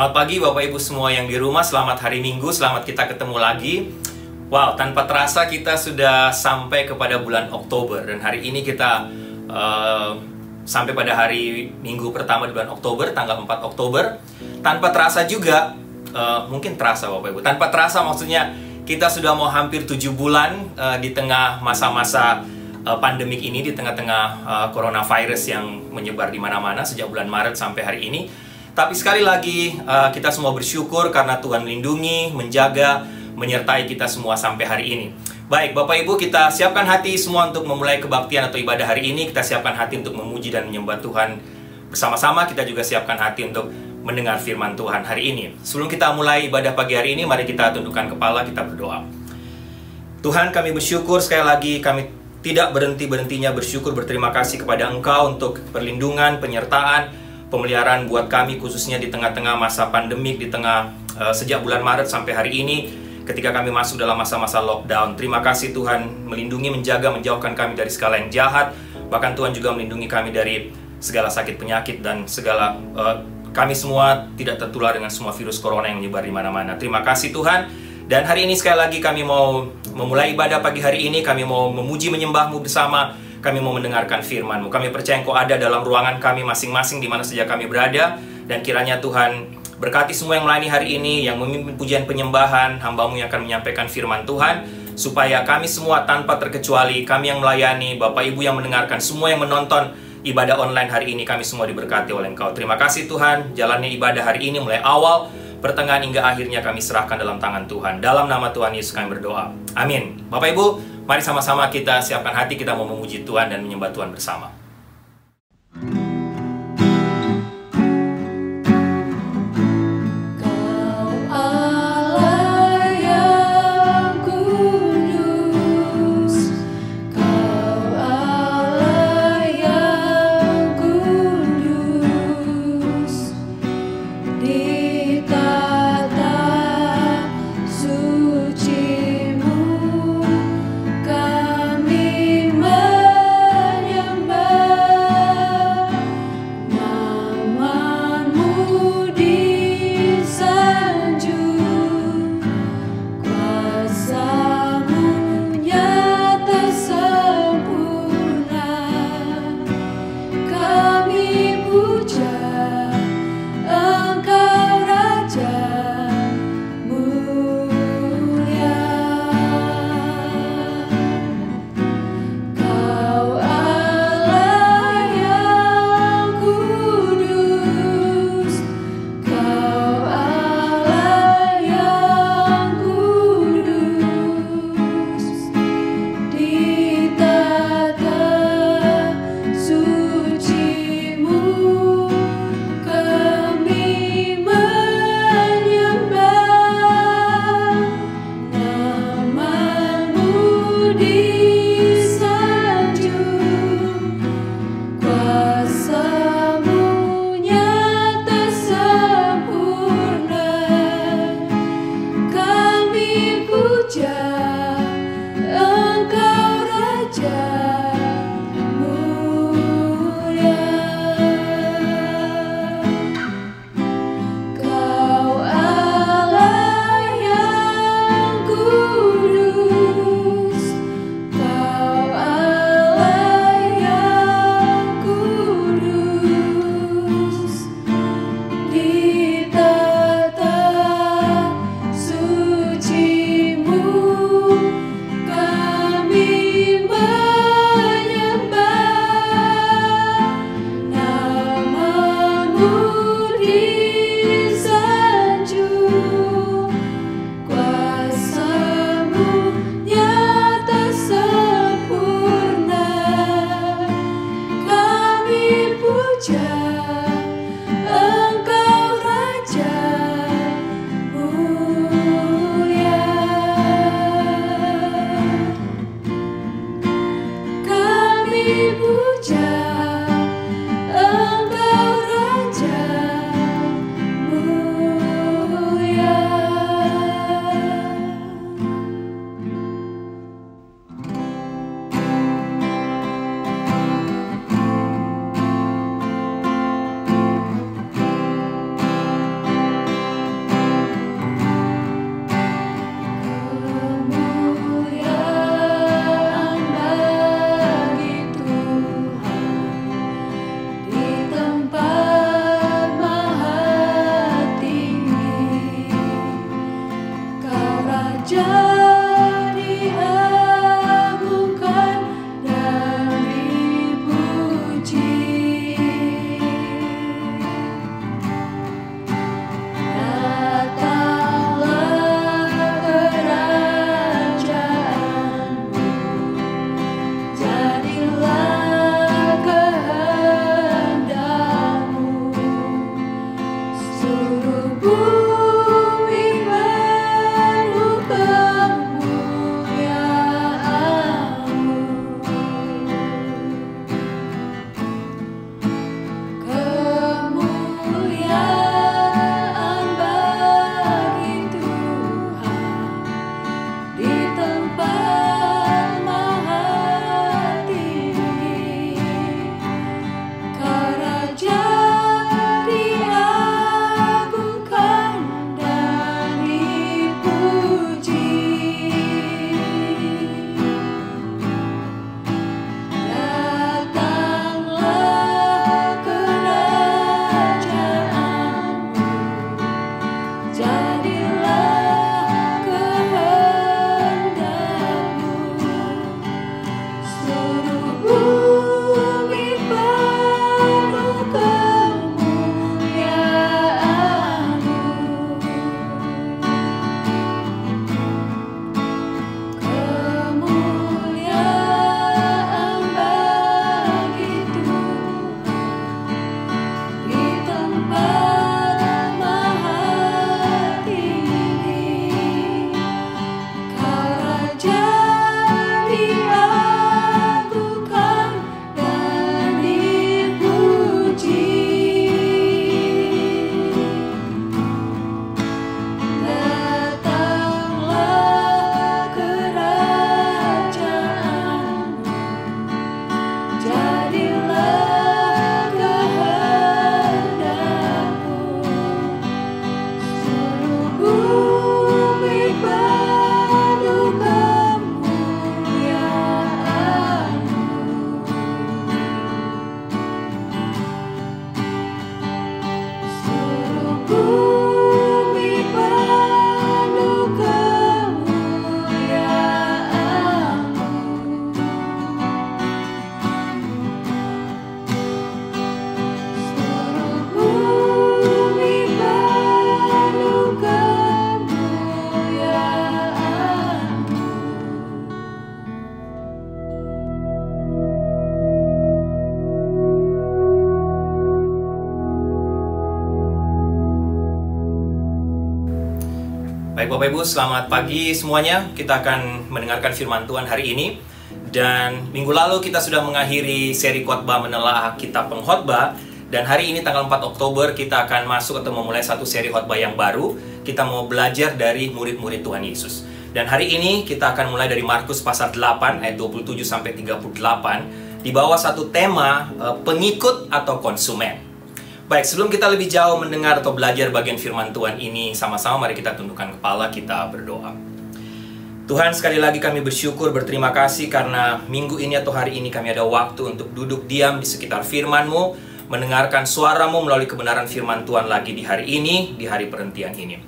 Selamat pagi Bapak Ibu semua yang di rumah, selamat hari Minggu, selamat kita ketemu lagi. Wow, tanpa terasa kita sudah sampai kepada bulan Oktober. Dan hari ini kita sampai pada hari Minggu pertama di bulan Oktober, tanggal 4 Oktober. Tanpa terasa juga, mungkin terasa Bapak Ibu, tanpa terasa maksudnya kita sudah mau hampir 7 bulan di tengah masa-masa pandemik ini, di tengah-tengah coronavirus yang menyebar di mana-mana sejak bulan Maret sampai hari ini. Tapi sekali lagi kita semua bersyukur karena Tuhan melindungi, menjaga, menyertai kita semua sampai hari ini. Baik, Bapak Ibu, kita siapkan hati semua untuk memulai kebaktian atau ibadah hari ini. Kita siapkan hati untuk memuji dan menyembah Tuhan bersama-sama. Kita juga siapkan hati untuk mendengar firman Tuhan hari ini. Sebelum kita mulai ibadah pagi hari ini, mari kita tundukkan kepala, kita berdoa. Tuhan, kami bersyukur sekali lagi, kami tidak berhenti-berhentinya bersyukur, berterima kasih kepada Engkau untuk perlindungan, penyertaan, pemeliharaan buat kami, khususnya di tengah-tengah masa pandemik, di tengah sejak bulan Maret sampai hari ini, ketika kami masuk dalam masa-masa lockdown. Terima kasih Tuhan melindungi, menjaga, menjauhkan kami dari segala yang jahat. Bahkan Tuhan juga melindungi kami dari segala sakit penyakit dan segala kami semua tidak tertular dengan semua virus corona yang menyebar di mana-mana. Terima kasih Tuhan. Dan hari ini sekali lagi kami mau memulai ibadah pagi hari ini. Kami mau memuji menyembah-Mu bersama. Kami mau mendengarkan firman-Mu. Kami percaya Engkau ada dalam ruangan kami masing-masing di mana saja kami berada. Dan kiranya Tuhan berkati semua yang melayani hari ini, yang memimpin pujian penyembahan, hamba-Mu yang akan menyampaikan firman Tuhan, supaya kami semua tanpa terkecuali, kami yang melayani, Bapak Ibu yang mendengarkan, semua yang menonton ibadah online hari ini, kami semua diberkati oleh Engkau. Terima kasih Tuhan, jalannya ibadah hari ini mulai awal, pertengahan hingga akhirnya kami serahkan dalam tangan Tuhan. Dalam nama Tuhan Yesus kami berdoa. Amin. Bapak Ibu, mari sama-sama kita siapkan hati, kita mau memuji Tuhan dan menyembah Tuhan bersama. Me Baik Bapak Ibu, selamat pagi semuanya. Kita akan mendengarkan firman Tuhan hari ini. Dan minggu lalu kita sudah mengakhiri seri khotbah menelaah kitab Pengkhotbah. Dan hari ini tanggal 4 Oktober kita akan masuk atau memulai satu seri khotbah yang baru. Kita mau belajar dari murid-murid Tuhan Yesus. Dan hari ini kita akan mulai dari Markus pasal 8 ayat 27 sampai 38 di bawah satu tema pengikut atau konsumen. Baik, sebelum kita lebih jauh mendengar atau belajar bagian firman Tuhan ini, sama-sama mari kita tundukkan kepala, kita berdoa. Tuhan, sekali lagi kami bersyukur, berterima kasih karena minggu ini atau hari ini kami ada waktu untuk duduk diam di sekitar firman-Mu, mendengarkan suara-Mu melalui kebenaran firman Tuhan lagi di hari ini, di hari perhentian ini.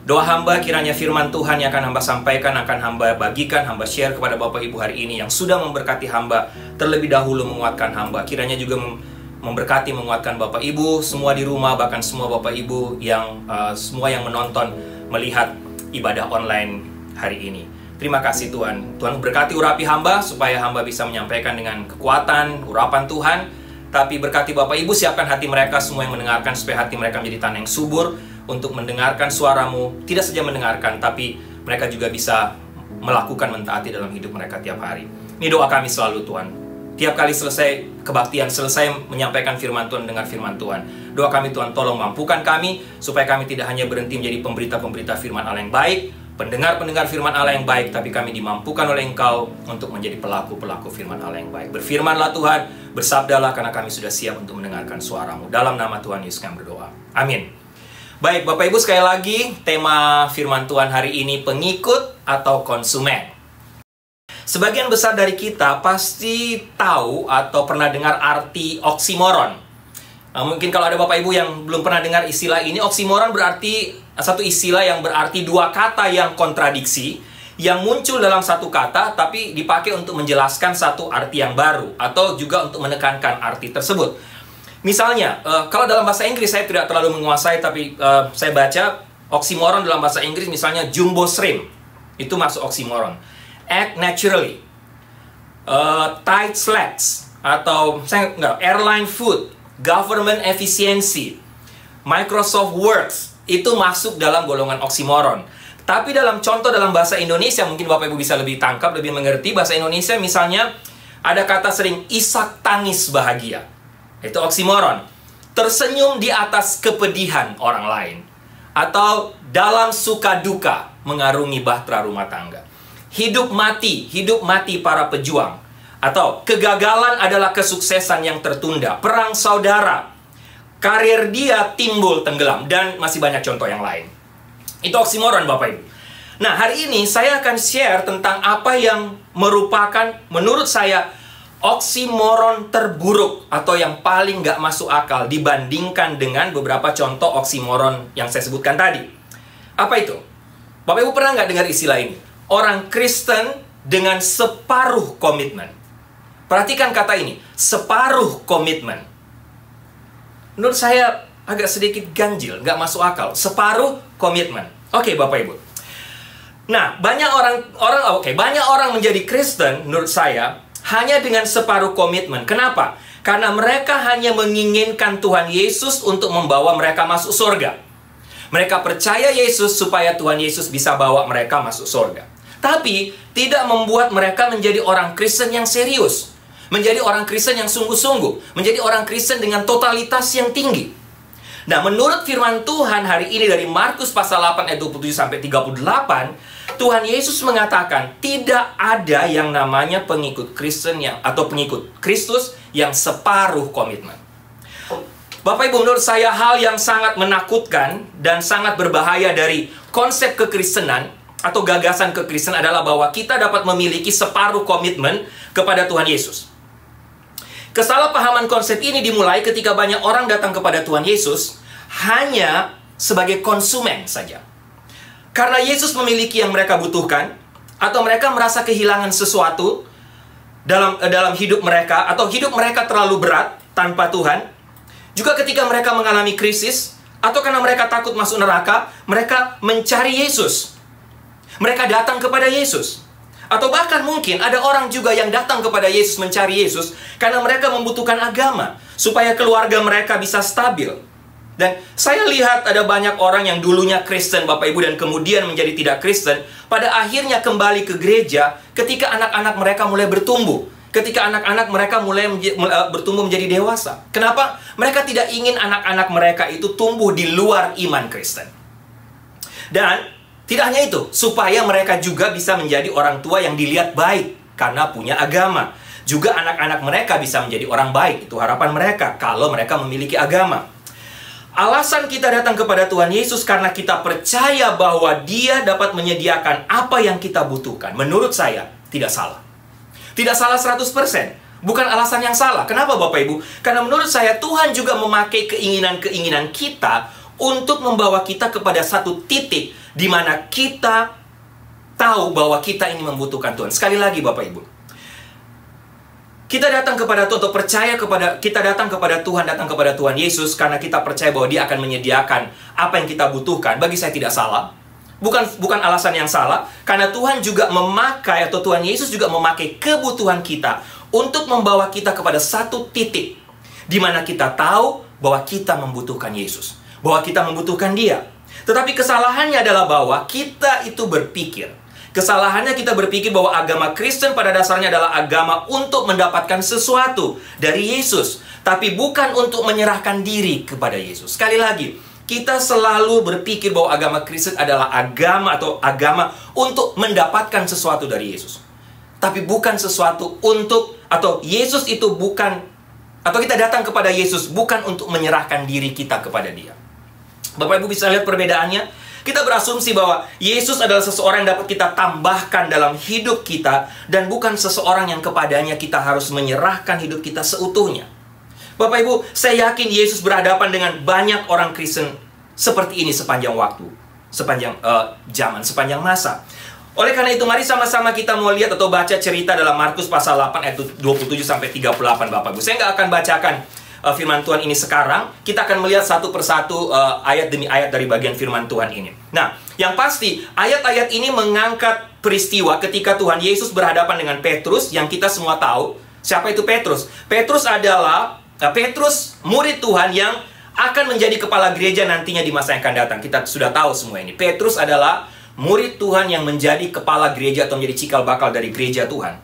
Doa hamba kiranya firman Tuhan yang akan hamba sampaikan, akan hamba bagikan, hamba share kepada Bapak Ibu hari ini yang sudah memberkati hamba, terlebih dahulu menguatkan hamba. Kiranya juga memberkati, menguatkan Bapak Ibu semua di rumah, bahkan semua Bapak Ibu yang semua yang menonton, melihat ibadah online hari ini. Terima kasih Tuhan. Tuhan berkati urapi hamba supaya hamba bisa menyampaikan dengan kekuatan urapan Tuhan. Tapi berkati Bapak Ibu, siapkan hati mereka semua yang mendengarkan supaya hati mereka menjadi tanah yang subur untuk mendengarkan suara-Mu. Tidak saja mendengarkan, tapi mereka juga bisa melakukan, mentaati dalam hidup mereka tiap hari. Ini doa kami selalu Tuhan. Tiap kali selesai kebaktian, selesai menyampaikan firman Tuhan, dengar firman Tuhan, doa kami Tuhan, tolong mampukan kami supaya kami tidak hanya berhenti menjadi pemberita-pemberita firman Allah yang baik, pendengar-pendengar firman Allah yang baik, tapi kami dimampukan oleh Engkau untuk menjadi pelaku-pelaku firman Allah yang baik. Berfirmanlah Tuhan, bersabdalah karena kami sudah siap untuk mendengarkan suara-Mu. Dalam nama Tuhan Yesus kami berdoa. Amin. Baik, Bapak Ibu, sekali lagi tema firman Tuhan hari ini pengikut atau konsumen. Sebagian besar dari kita pasti tahu atau pernah dengar arti oksimoron. Mungkin kalau ada Bapak Ibu yang belum pernah dengar istilah ini, oksimoron berarti satu istilah yang berarti dua kata yang kontradiksi, yang muncul dalam satu kata tapi dipakai untuk menjelaskan satu arti yang baru, atau juga untuk menekankan arti tersebut. Misalnya, kalau dalam bahasa Inggris saya tidak terlalu menguasai, tapi saya baca oksimoron dalam bahasa Inggris, misalnya jumbo shrimp, itu masuk oksimoron. Act naturally, tight slacks, atau airline food, government efficiency, Microsoft Works, itu masuk dalam golongan oksimoron. Tapi dalam contoh dalam bahasa Indonesia, mungkin Bapak Ibu bisa lebih tangkap, lebih mengerti bahasa Indonesia. Misalnya ada kata sering isak tangis bahagia, itu oksimoron. Tersenyum di atas kepedihan orang lain, atau dalam suka duka mengarungi bahtera rumah tangga. Hidup mati para pejuang. Atau kegagalan adalah kesuksesan yang tertunda. Perang saudara, karir dia timbul tenggelam, dan masih banyak contoh yang lain. Itu oksimoron Bapak Ibu. Nah, hari ini saya akan share tentang apa yang merupakan, menurut saya, oksimoron terburuk atau yang paling nggak masuk akal dibandingkan dengan beberapa contoh oksimoron yang saya sebutkan tadi. Apa itu? Bapak Ibu pernah nggak dengar istilah ini? Orang Kristen dengan separuh komitmen. Perhatikan kata ini, separuh komitmen. Menurut saya agak sedikit ganjil, nggak masuk akal. Separuh komitmen. Oke, Bapak Ibu. Nah, banyak orang menjadi Kristen, menurut saya, hanya dengan separuh komitmen. Kenapa? Karena mereka hanya menginginkan Tuhan Yesus untuk membawa mereka masuk surga. Mereka percaya Yesus supaya Tuhan Yesus bisa bawa mereka masuk surga. Tapi tidak membuat mereka menjadi orang Kristen yang serius, menjadi orang Kristen yang sungguh-sungguh, menjadi orang Kristen dengan totalitas yang tinggi. Nah, menurut firman Tuhan hari ini dari Markus pasal 8 ayat 27 sampai 38, Tuhan Yesus mengatakan tidak ada yang namanya pengikut Kristen atau pengikut Kristus yang separuh komitmen. Bapak Ibu, menurut saya hal yang sangat menakutkan dan sangat berbahaya dari konsep kekristenan atau gagasan kekristenan adalah bahwa kita dapat memiliki separuh komitmen kepada Tuhan Yesus. Kesalahpahaman konsep ini dimulai ketika banyak orang datang kepada Tuhan Yesus hanya sebagai konsumen saja. Karena Yesus memiliki yang mereka butuhkan, atau mereka merasa kehilangan sesuatu dalam hidup mereka, atau hidup mereka terlalu berat tanpa Tuhan. Juga ketika mereka mengalami krisis, atau karena mereka takut masuk neraka, mereka mencari Yesus. Mereka datang kepada Yesus. Atau bahkan mungkin ada orang juga yang datang kepada Yesus, mencari Yesus, karena mereka membutuhkan agama, supaya keluarga mereka bisa stabil. Dan saya lihat ada banyak orang yang dulunya Kristen, Bapak Ibu, dan kemudian menjadi tidak Kristen, pada akhirnya kembali ke gereja ketika anak-anak mereka mulai bertumbuh. Ketika anak-anak mereka mulai bertumbuh menjadi dewasa. Kenapa? Mereka tidak ingin anak-anak mereka itu tumbuh di luar iman Kristen. Dan tidak hanya itu, supaya mereka juga bisa menjadi orang tua yang dilihat baik karena punya agama. Juga anak-anak mereka bisa menjadi orang baik. Itu harapan mereka kalau mereka memiliki agama. Alasan kita datang kepada Tuhan Yesus karena kita percaya bahwa Dia dapat menyediakan apa yang kita butuhkan. Menurut saya, tidak salah. Tidak salah 100%. Bukan alasan yang salah. Kenapa Bapak Ibu? Karena menurut saya Tuhan juga memakai keinginan-keinginan kita untuk membawa kita kepada satu titik di mana kita tahu bahwa kita ini membutuhkan Tuhan. Sekali lagi Bapak Ibu, kita datang kepada Tuhan, atau percaya kepada, kita datang kepada Tuhan Yesus karena kita percaya bahwa Dia akan menyediakan apa yang kita butuhkan. Bagi saya tidak salah. Bukan alasan yang salah, karena Tuhan juga memakai, atau Tuhan Yesus juga memakai kebutuhan kita untuk membawa kita kepada satu titik di mana kita tahu bahwa kita membutuhkan Yesus, bahwa kita membutuhkan Dia. Tetapi kesalahannya adalah bahwa kita itu berpikir, kesalahannya kita berpikir bahwa agama Kristen pada dasarnya adalah agama untuk mendapatkan sesuatu dari Yesus, tapi bukan untuk menyerahkan diri kepada Yesus. Sekali lagi, kita selalu berpikir bahwa agama Kristen adalah agama untuk mendapatkan sesuatu dari Yesus. Tapi bukan sesuatu untuk, atau Yesus itu bukan, atau kita datang kepada Yesus bukan untuk menyerahkan diri kita kepada Dia. Bapak Ibu bisa lihat perbedaannya? Kita berasumsi bahwa Yesus adalah seseorang yang dapat kita tambahkan dalam hidup kita, dan bukan seseorang yang kepadanya kita harus menyerahkan hidup kita seutuhnya. Bapak Ibu, saya yakin Yesus berhadapan dengan banyak orang Kristen seperti ini sepanjang waktu, sepanjang zaman, sepanjang masa. Oleh karena itu, mari sama-sama kita mau lihat atau baca cerita dalam Markus pasal 8 ayat 27-38 Bapak Ibu. Saya nggak akan bacakan firman Tuhan ini sekarang. Kita akan melihat satu persatu ayat demi ayat dari bagian firman Tuhan ini. Nah, yang pasti ayat-ayat ini mengangkat peristiwa ketika Tuhan Yesus berhadapan dengan Petrus, yang kita semua tahu. Siapa itu Petrus? Petrus adalah murid Tuhan yang akan menjadi kepala gereja nantinya di masa yang akan datang. Kita sudah tahu semua ini. Petrus adalah murid Tuhan yang menjadi kepala gereja atau menjadi cikal bakal dari gereja Tuhan.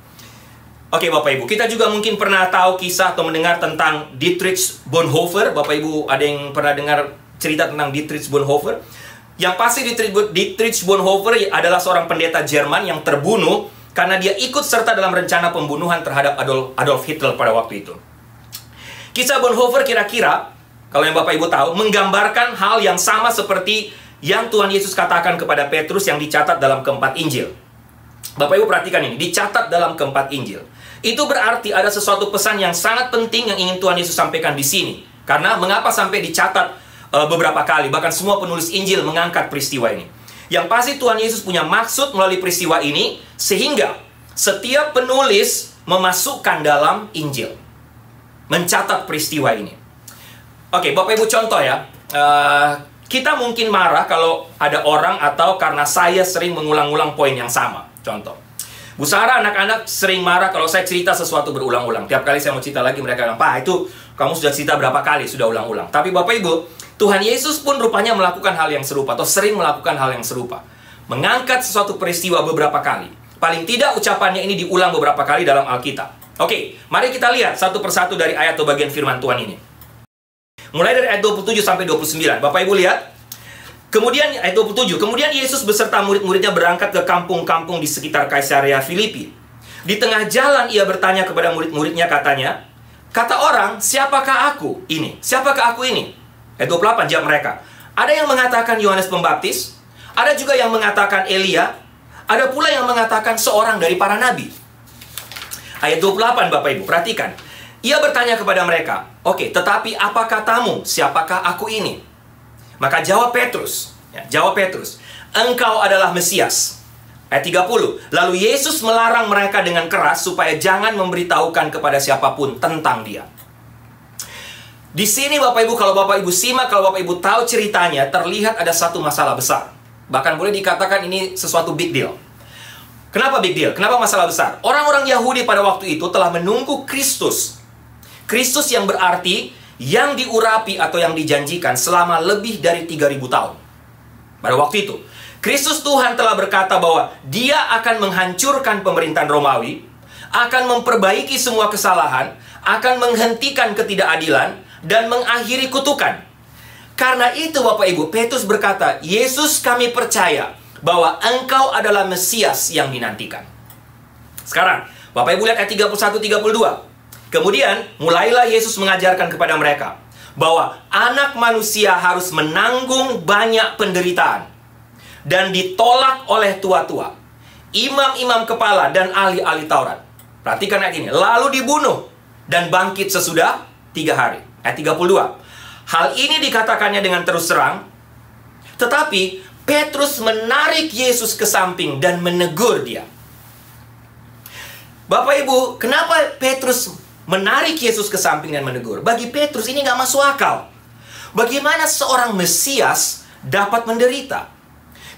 Oke Bapak Ibu, kita juga mungkin pernah tahu kisah atau mendengar tentang Dietrich Bonhoeffer. Bapak Ibu ada yang pernah dengar cerita tentang Dietrich Bonhoeffer? Yang pasti Dietrich Bonhoeffer adalah seorang pendeta Jerman yang terbunuh karena dia ikut serta dalam rencana pembunuhan terhadap Adolf Hitler pada waktu itu. Kisah Bonhoeffer kira-kira, kalau yang Bapak Ibu tahu, menggambarkan hal yang sama seperti yang Tuhan Yesus katakan kepada Petrus yang dicatat dalam keempat Injil. Bapak Ibu perhatikan ini, dicatat dalam keempat Injil. Itu berarti ada sesuatu pesan yang sangat penting yang ingin Tuhan Yesus sampaikan di sini. Karena mengapa sampai dicatat beberapa kali, bahkan semua penulis Injil mengangkat peristiwa ini. Yang pasti Tuhan Yesus punya maksud melalui peristiwa ini, sehingga setiap penulis memasukkan dalam Injil, mencatat peristiwa ini. Oke, Bapak Ibu contoh ya. Kita mungkin marah kalau ada orang atau karena saya sering mengulang-ulang poin yang sama. Contoh, Bu Sarah, anak-anak sering marah kalau saya cerita sesuatu berulang-ulang. Tiap kali saya mau cerita lagi, mereka bilang, "Pak, itu kamu sudah cerita berapa kali, sudah ulang-ulang." Tapi Bapak Ibu, Tuhan Yesus pun rupanya melakukan hal yang serupa, atau sering melakukan hal yang serupa. Mengangkat sesuatu peristiwa beberapa kali. Paling tidak ucapannya ini diulang beberapa kali dalam Alkitab. Oke, mari kita lihat satu persatu dari ayat atau bagian firman Tuhan ini. Mulai dari ayat 27 sampai 29. Bapak Ibu lihat. Kemudian ayat 27, kemudian Yesus beserta murid-muridnya berangkat ke kampung-kampung di sekitar Kaisarea Filipi. Di tengah jalan ia bertanya kepada murid-muridnya, katanya, "Kata orang, siapakah aku ini? Siapakah aku ini?" Ayat 28 jawab mereka, "Ada yang mengatakan Yohanes Pembaptis, ada juga yang mengatakan Elia, ada pula yang mengatakan seorang dari para nabi." Ayat 28 Bapak Ibu, perhatikan. Ia bertanya kepada mereka, "Oke, tetapi apa katamu? Siapakah aku ini?" Maka jawab Petrus, "Engkau adalah Mesias." Ayat 30, lalu Yesus melarang mereka dengan keras supaya jangan memberitahukan kepada siapapun tentang Dia. Di sini Bapak Ibu, kalau Bapak Ibu simak, kalau Bapak Ibu tahu ceritanya, terlihat ada satu masalah besar. Bahkan boleh dikatakan ini sesuatu big deal. Kenapa big deal? Kenapa masalah besar? Orang-orang Yahudi pada waktu itu telah menunggu Kristus. Kristus yang berarti yang diurapi atau yang dijanjikan selama lebih dari 3.000 tahun. Pada waktu itu, Kristus Tuhan telah berkata bahwa Dia akan menghancurkan pemerintahan Romawi, akan memperbaiki semua kesalahan, akan menghentikan ketidakadilan, dan mengakhiri kutukan. Karena itu Bapak Ibu, Petrus berkata, Yesus, kami percaya bahwa Engkau adalah Mesias yang dinantikan. Sekarang, Bapak Ibu lihat ayat 31-32. Kemudian, mulailah Yesus mengajarkan kepada mereka bahwa anak manusia harus menanggung banyak penderitaan dan ditolak oleh tua-tua, imam-imam kepala, dan ahli-ahli Taurat. Perhatikan ayat ini. Lalu dibunuh dan bangkit sesudah 3 hari. Ayat 32. Hal ini dikatakannya dengan terus terang, tetapi Petrus menarik Yesus ke samping dan menegur dia. Bapak Ibu, kenapa Petrus menarik Yesus ke samping dan menegur? Bagi Petrus ini nggak masuk akal. Bagaimana seorang Mesias dapat menderita?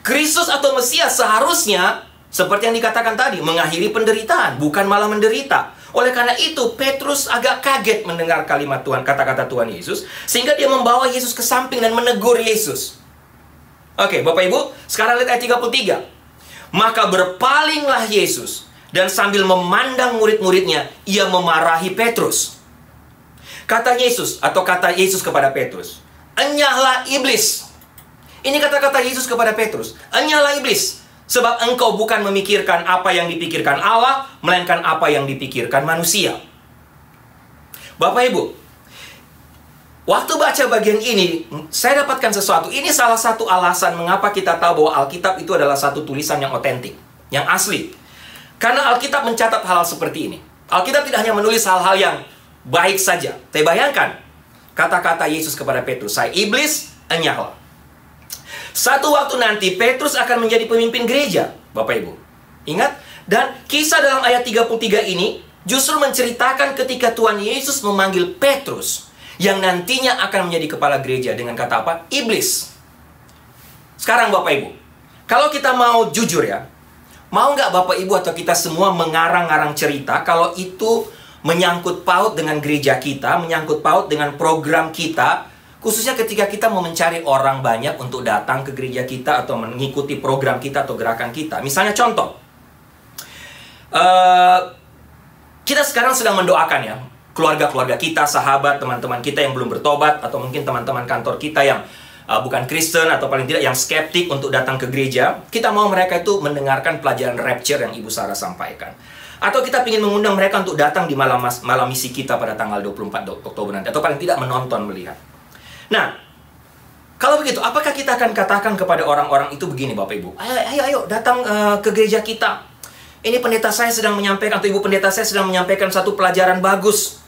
Kristus atau Mesias seharusnya, seperti yang dikatakan tadi, mengakhiri penderitaan, bukan malah menderita. Oleh karena itu, Petrus agak kaget mendengar kalimat Tuhan, kata-kata Tuhan Yesus, sehingga dia membawa Yesus ke samping dan menegur Yesus. Oke, Bapak Ibu, sekarang lihat ayat 33. Maka berpalinglah Yesus, dan sambil memandang murid-muridnya, ia memarahi Petrus. Kata Yesus, atau kata Yesus kepada Petrus, enyahlah iblis. Ini kata-kata Yesus kepada Petrus, enyahlah iblis. Sebab engkau bukan memikirkan apa yang dipikirkan Allah, melainkan apa yang dipikirkan manusia. Bapak Ibu, waktu baca bagian ini, saya dapatkan sesuatu. Ini salah satu alasan mengapa kita tahu bahwa Alkitab itu adalah satu tulisan yang otentik, yang asli. Karena Alkitab mencatat hal seperti ini. Alkitab tidak hanya menulis hal-hal yang baik saja. Tapi bayangkan, kata-kata Yesus kepada Petrus, "Hai iblis, enyahlah." Satu waktu nanti Petrus akan menjadi pemimpin gereja, Bapak Ibu. Ingat? Dan kisah dalam ayat 33 ini justru menceritakan ketika Tuhan Yesus memanggil Petrus, yang nantinya akan menjadi kepala gereja, dengan kata apa? Iblis. Sekarang Bapak Ibu, kalau kita mau jujur ya, mau nggak Bapak Ibu atau kita semua mengarang-arang cerita kalau itu menyangkut paut dengan gereja kita, menyangkut paut dengan program kita, khususnya ketika kita mau mencari orang banyak untuk datang ke gereja kita atau mengikuti program kita atau gerakan kita. Misalnya contoh, kita sekarang sedang mendoakan ya, keluarga-keluarga kita, sahabat, teman-teman kita yang belum bertobat, atau mungkin teman-teman kantor kita yang bukan Kristen atau paling tidak yang skeptik untuk datang ke gereja. Kita mau mereka itu mendengarkan pelajaran rapture yang Ibu Sarah sampaikan. Atau kita ingin mengundang mereka untuk datang di malam misi kita pada tanggal 24 Oktober nanti, atau paling tidak menonton, melihat. Nah, kalau begitu, apakah kita akan katakan kepada orang-orang itu begini, Bapak Ibu? Ayo datang ke gereja kita. Ini pendeta saya sedang menyampaikan, atau ibu pendeta saya sedang menyampaikan satu pelajaran bagus.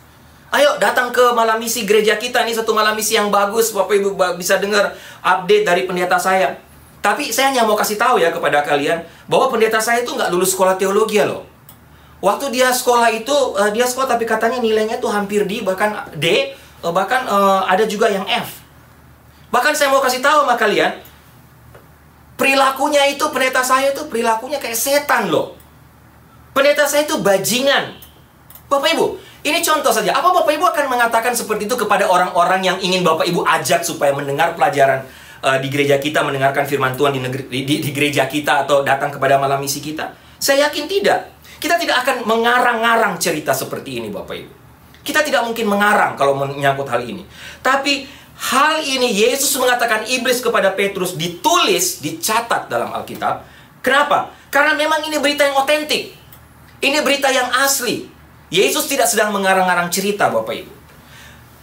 Ayo datang ke malam misi gereja kita. Ini satu malam misi yang bagus. Bapak Ibu bisa dengar update dari pendeta saya. Tapi saya hanya mau kasih tahu ya kepada kalian, bahwa pendeta saya itu nggak lulus sekolah teologi loh. Waktu dia sekolah itu, dia sekolah tapi katanya nilainya tuh hampir D, bahkan D. Bahkan ada juga yang F. Bahkan saya mau kasih tahu sama kalian, perilakunya itu, pendeta saya itu perilakunya kayak setan loh. Pendeta saya itu bajingan. Bapak Ibu, ini contoh saja. Apa Bapak Ibu akan mengatakan seperti itu kepada orang-orang yang ingin Bapak Ibu ajak supaya mendengar pelajaran di gereja kita, mendengarkan firman Tuhan di gereja kita, atau datang kepada malam misi kita? Saya yakin tidak. Kita tidak akan mengarang-ngarang cerita seperti ini, Bapak Ibu. Kita tidak mungkin mengarang kalau menyangkut hal ini. Tapi hal ini Yesus mengatakan iblis kepada Petrus ditulis, dicatat dalam Alkitab. Kenapa? Karena memang ini berita yang otentik. Ini berita yang asli. Yesus tidak sedang mengarang-arang cerita, Bapak Ibu.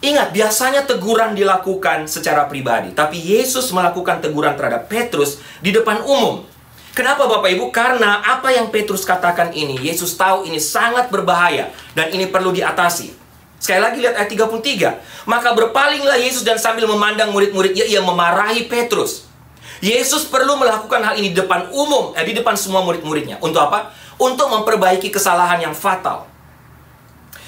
Ingat, biasanya teguran dilakukan secara pribadi. Tapi Yesus melakukan teguran terhadap Petrus di depan umum. Kenapa Bapak Ibu? Karena apa yang Petrus katakan ini, Yesus tahu ini sangat berbahaya. Dan ini perlu diatasi. Sekali lagi lihat ayat 33. Maka berpalinglah Yesus dan sambil memandang murid-muridnya, ia memarahi Petrus. Yesus perlu melakukan hal ini di depan umum, di depan semua murid-muridnya. Untuk apa? Untuk memperbaiki kesalahan yang fatal.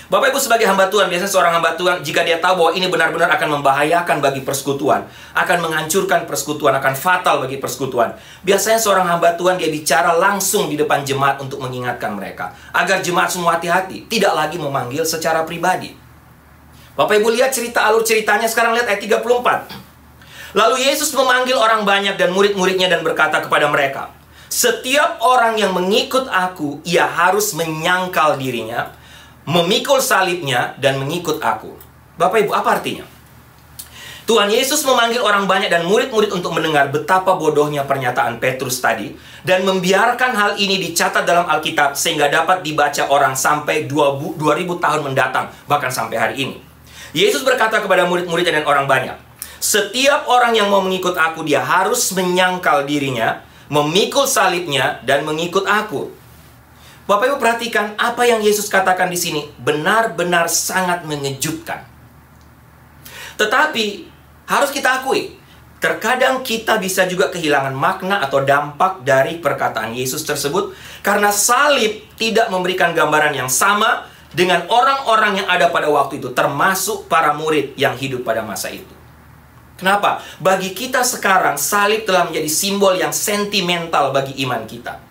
Bapak Ibu sebagai hamba Tuhan, biasanya seorang hamba Tuhan, jika dia tahu bahwa ini benar-benar akan membahayakan bagi persekutuan, akan menghancurkan persekutuan, akan fatal bagi persekutuan, biasanya seorang hamba Tuhan dia bicara langsung di depan jemaat untuk mengingatkan mereka, agar jemaat semua hati-hati, tidak lagi memanggil secara pribadi. Bapak Ibu lihat alur ceritanya, sekarang lihat ayat 34. Lalu Yesus memanggil orang banyak dan murid-muridnya dan berkata kepada mereka, setiap orang yang mengikut aku, ia harus menyangkal dirinya, memikul salibnya, dan mengikut aku. Bapak Ibu, apa artinya? Tuhan Yesus memanggil orang banyak dan murid-murid untuk mendengar betapa bodohnya pernyataan Petrus tadi, dan membiarkan hal ini dicatat dalam Alkitab sehingga dapat dibaca orang sampai 2000 tahun mendatang, bahkan sampai hari ini. Yesus berkata kepada murid-muridnya dan orang banyak, setiap orang yang mau mengikut aku, dia harus menyangkal dirinya, memikul salibnya, dan mengikut aku. Bapak Ibu perhatikan apa yang Yesus katakan di sini, benar-benar sangat mengejutkan. Tetapi harus kita akui, terkadang kita bisa juga kehilangan makna atau dampak dari perkataan Yesus tersebut, karena salib tidak memberikan gambaran yang sama dengan orang-orang yang ada pada waktu itu, termasuk para murid yang hidup pada masa itu. Kenapa? Bagi kita sekarang, salib telah menjadi simbol yang sentimental bagi iman kita.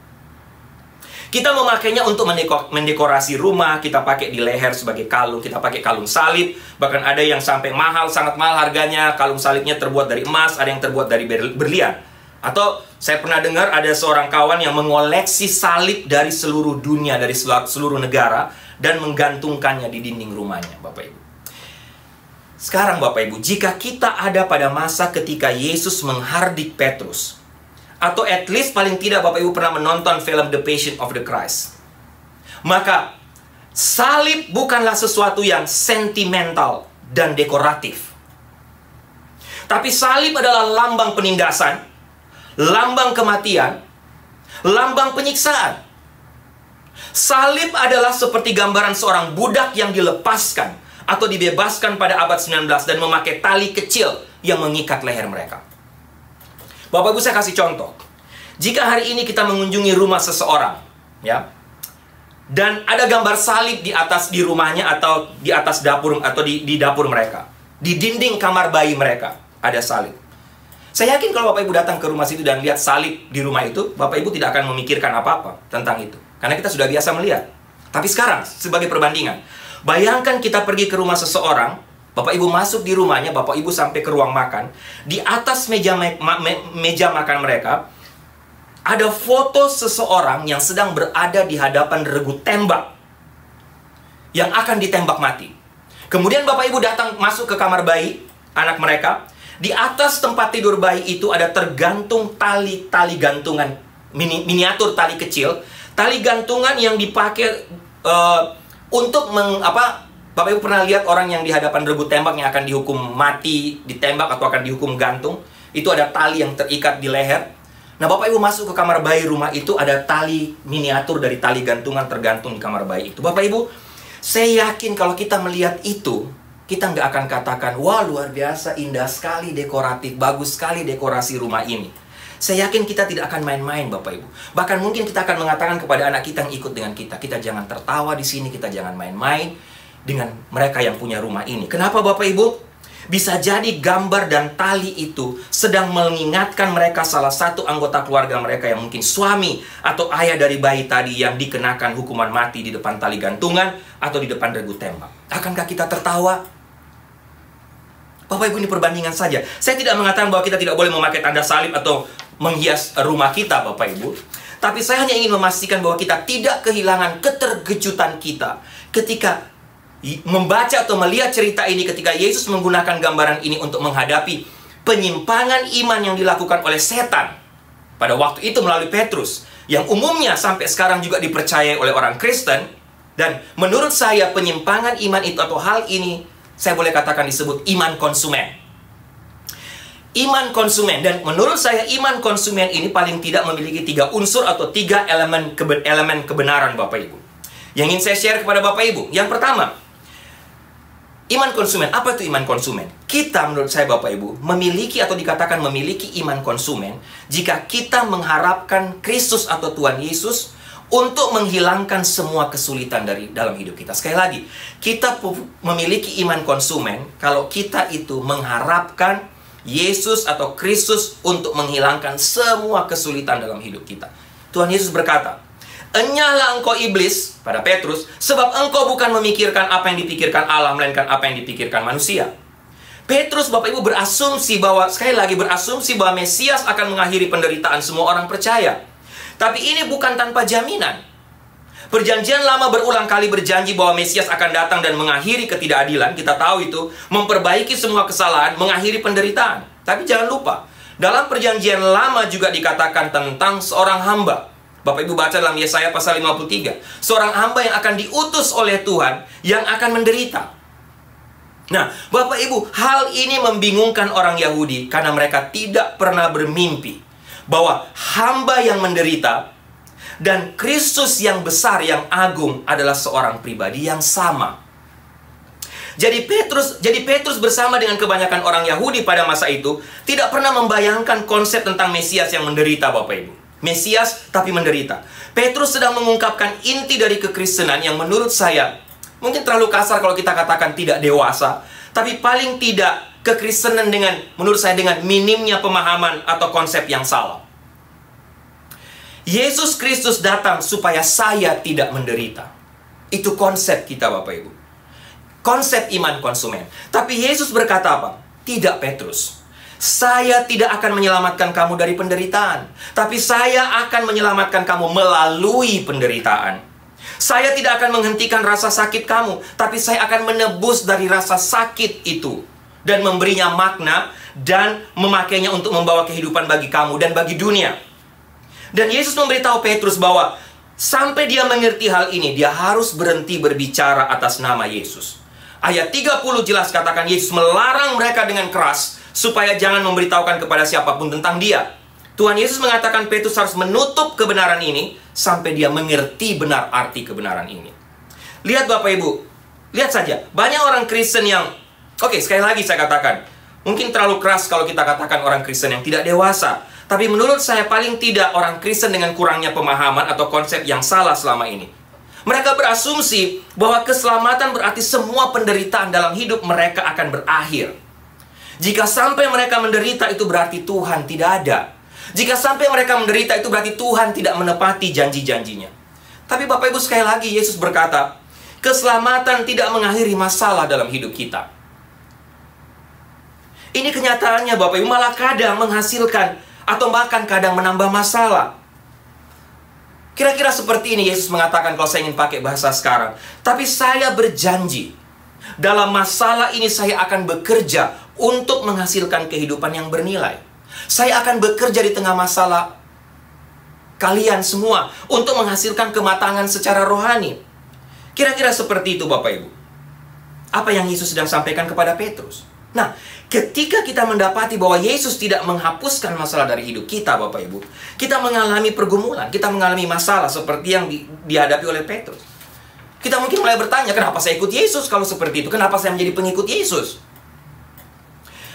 Kita memakainya untuk mendekorasi rumah, kita pakai di leher sebagai kalung, kita pakai kalung salib, bahkan ada yang sampai mahal, sangat mahal harganya, kalung salibnya terbuat dari emas, ada yang terbuat dari berlian. Atau saya pernah dengar ada seorang kawan yang mengoleksi salib dari seluruh dunia, dari seluruh negara, dan menggantungkannya di dinding rumahnya, Bapak Ibu. Sekarang Bapak Ibu, jika kita ada pada masa ketika Yesus menghardik Petrus, atau at least paling tidak Bapak Ibu pernah menonton film The Passion of the Christ, maka salib bukanlah sesuatu yang sentimental dan dekoratif. Tapi salib adalah lambang penindasan, lambang kematian, lambang penyiksaan. Salib adalah seperti gambaran seorang budak yang dilepaskan atau dibebaskan pada abad 19 dan memakai tali kecil yang mengikat leher mereka. Bapak Ibu, saya kasih contoh. Jika hari ini kita mengunjungi rumah seseorang, ya, dan ada gambar salib di rumahnya atau di atas dapur atau di dapur mereka, di dinding kamar bayi mereka ada salib. Saya yakin kalau Bapak Ibu datang ke rumah situ dan lihat salib di rumah itu, Bapak Ibu tidak akan memikirkan apa-apa tentang itu, karena kita sudah biasa melihat. Tapi sekarang sebagai perbandingan, bayangkan kita pergi ke rumah seseorang. Bapak Ibu masuk di rumahnya, Bapak Ibu sampai ke ruang makan. Di atas meja makan mereka, ada foto seseorang yang sedang berada di hadapan regu tembak, yang akan ditembak mati. Kemudian Bapak Ibu datang masuk ke kamar bayi, anak mereka. Di atas tempat tidur bayi itu ada tergantung tali gantungan, miniatur tali kecil. Tali gantungan yang dipakai untuk Bapak Ibu pernah lihat orang yang di hadapan regu tembak yang akan dihukum mati, ditembak atau akan dihukum gantung? Itu ada tali yang terikat di leher. Nah, Bapak Ibu masuk ke kamar bayi rumah itu, ada tali miniatur dari tali gantungan tergantung di kamar bayi itu. Bapak Ibu, saya yakin kalau kita melihat itu, kita nggak akan katakan, wah luar biasa, indah sekali, dekoratif, bagus sekali dekorasi rumah ini. Saya yakin kita tidak akan main-main, Bapak Ibu. Bahkan mungkin kita akan mengatakan kepada anak kita yang ikut dengan kita jangan tertawa di sini, kita jangan main-main dengan mereka yang punya rumah ini. Kenapa Bapak Ibu? Bisa jadi gambar dan tali itu sedang mengingatkan mereka salah satu anggota keluarga mereka yang mungkin suami atau ayah dari bayi tadi yang dikenakan hukuman mati di depan tali gantungan atau di depan regu tembak. Akankah kita tertawa? Bapak Ibu, ini perbandingan saja. Saya tidak mengatakan bahwa kita tidak boleh memakai tanda salib atau menghias rumah kita, Bapak Ibu. Tapi saya hanya ingin memastikan bahwa kita tidak kehilangan keterkejutan kita ketika membaca atau melihat cerita ini, ketika Yesus menggunakan gambaran ini untuk menghadapi penyimpangan iman yang dilakukan oleh setan pada waktu itu melalui Petrus, yang umumnya sampai sekarang juga dipercayai oleh orang Kristen. Dan menurut saya penyimpangan iman itu atau hal ini, saya boleh katakan disebut iman konsumen. Iman konsumen. Dan menurut saya iman konsumen ini paling tidak memiliki 3 unsur atau 3 elemen kebenaran, Bapak Ibu, yang ingin saya share kepada Bapak Ibu. Yang pertama, iman konsumen. Apa itu iman konsumen? Kita, menurut saya Bapak Ibu, memiliki atau dikatakan memiliki iman konsumen jika kita mengharapkan Kristus atau Tuhan Yesus untuk menghilangkan semua kesulitan dari dalam hidup kita. Sekali lagi, kita memiliki iman konsumen kalau kita itu mengharapkan Yesus atau Kristus untuk menghilangkan semua kesulitan dalam hidup kita. Tuhan Yesus berkata, "Enyahlah engkau iblis," pada Petrus, "sebab engkau bukan memikirkan apa yang dipikirkan Allah, melainkan apa yang dipikirkan manusia." Petrus, Bapak Ibu, berasumsi bahwa, sekali lagi berasumsi bahwa Mesias akan mengakhiri penderitaan semua orang percaya. Tapi ini bukan tanpa jaminan. Perjanjian Lama berulang kali berjanji bahwa Mesias akan datang dan mengakhiri ketidakadilan. Kita tahu itu, memperbaiki semua kesalahan, mengakhiri penderitaan. Tapi jangan lupa, dalam Perjanjian Lama juga dikatakan tentang seorang hamba. Bapak Ibu baca dalam Yesaya pasal 53. Seorang hamba yang akan diutus oleh Tuhan, yang akan menderita. Nah, Bapak Ibu, hal ini membingungkan orang Yahudi karena mereka tidak pernah bermimpi bahwa hamba yang menderita dan Kristus yang besar, yang agung adalah seorang pribadi yang sama. Jadi Petrus bersama dengan kebanyakan orang Yahudi pada masa itu tidak pernah membayangkan konsep tentang Mesias yang menderita, Bapak Ibu. Mesias tapi menderita. Petrus sedang mengungkapkan inti dari kekristenan yang menurut saya mungkin terlalu kasar kalau kita katakan tidak dewasa, tapi paling tidak kekristenan menurut saya dengan minimnya pemahaman atau konsep yang salah. Yesus Kristus datang supaya saya tidak menderita. Itu konsep kita, Bapak Ibu. Konsep iman konsumen. Tapi Yesus berkata apa? Tidak, Petrus. Saya tidak akan menyelamatkan kamu dari penderitaan, tapi saya akan menyelamatkan kamu melalui penderitaan. Saya tidak akan menghentikan rasa sakit kamu, tapi saya akan menebus dari rasa sakit itu dan memberinya makna dan memakainya untuk membawa kehidupan bagi kamu dan bagi dunia. Dan Yesus memberitahu Petrus bahwa sampai dia mengerti hal ini, dia harus berhenti berbicara atas nama Yesus. Ayat 30 jelas katakan Yesus melarang mereka dengan keras supaya jangan memberitahukan kepada siapapun tentang dia. Tuhan Yesus mengatakan Petrus harus menutup kebenaran ini sampai dia mengerti benar arti kebenaran ini. Lihat Bapak Ibu, lihat saja, banyak orang Kristen yang, sekali lagi saya katakan, mungkin terlalu keras kalau kita katakan orang Kristen yang tidak dewasa. Tapi menurut saya paling tidak orang Kristen dengan kurangnya pemahaman atau konsep yang salah selama ini. Mereka berasumsi bahwa keselamatan berarti semua penderitaan dalam hidup mereka akan berakhir. Jika sampai mereka menderita itu berarti Tuhan tidak ada. Jika sampai mereka menderita itu berarti Tuhan tidak menepati janji-janjinya. Tapi Bapak Ibu, sekali lagi Yesus berkata, keselamatan tidak mengakhiri masalah dalam hidup kita. Ini kenyataannya Bapak Ibu, malah kadang menghasilkan atau bahkan kadang menambah masalah. Kira-kira seperti ini Yesus mengatakan kalau saya ingin pakai bahasa sekarang. Tapi saya berjanji, dalam masalah ini saya akan bekerja untuk menghasilkan kehidupan yang bernilai. Saya akan bekerja di tengah masalah kalian semua untuk menghasilkan kematangan secara rohani. Kira-kira seperti itu Bapak Ibu. Apa yang Yesus sedang sampaikan kepada Petrus. Nah, ketika kita mendapati bahwa Yesus tidak menghapuskan masalah dari hidup kita, Bapak Ibu, kita mengalami pergumulan, kita mengalami masalah seperti yang dihadapi oleh Petrus. Kita mungkin mulai bertanya, kenapa saya ikut Yesus kalau seperti itu? Kenapa saya menjadi pengikut Yesus?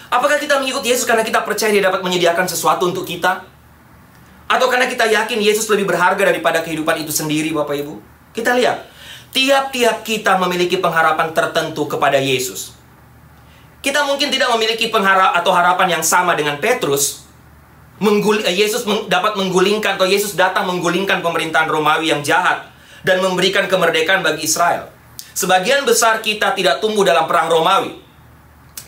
Apakah kita mengikut Yesus karena kita percaya Dia dapat menyediakan sesuatu untuk kita? Atau karena kita yakin Yesus lebih berharga daripada kehidupan itu sendiri, Bapak Ibu? Kita lihat, tiap-tiap kita memiliki pengharapan tertentu kepada Yesus. Kita mungkin tidak memiliki harapan yang sama dengan Petrus. Yesus dapat menggulingkan, atau Yesus datang menggulingkan pemerintahan Romawi yang jahat dan memberikan kemerdekaan bagi Israel. Sebagian besar kita tidak tumbuh dalam perang Romawi.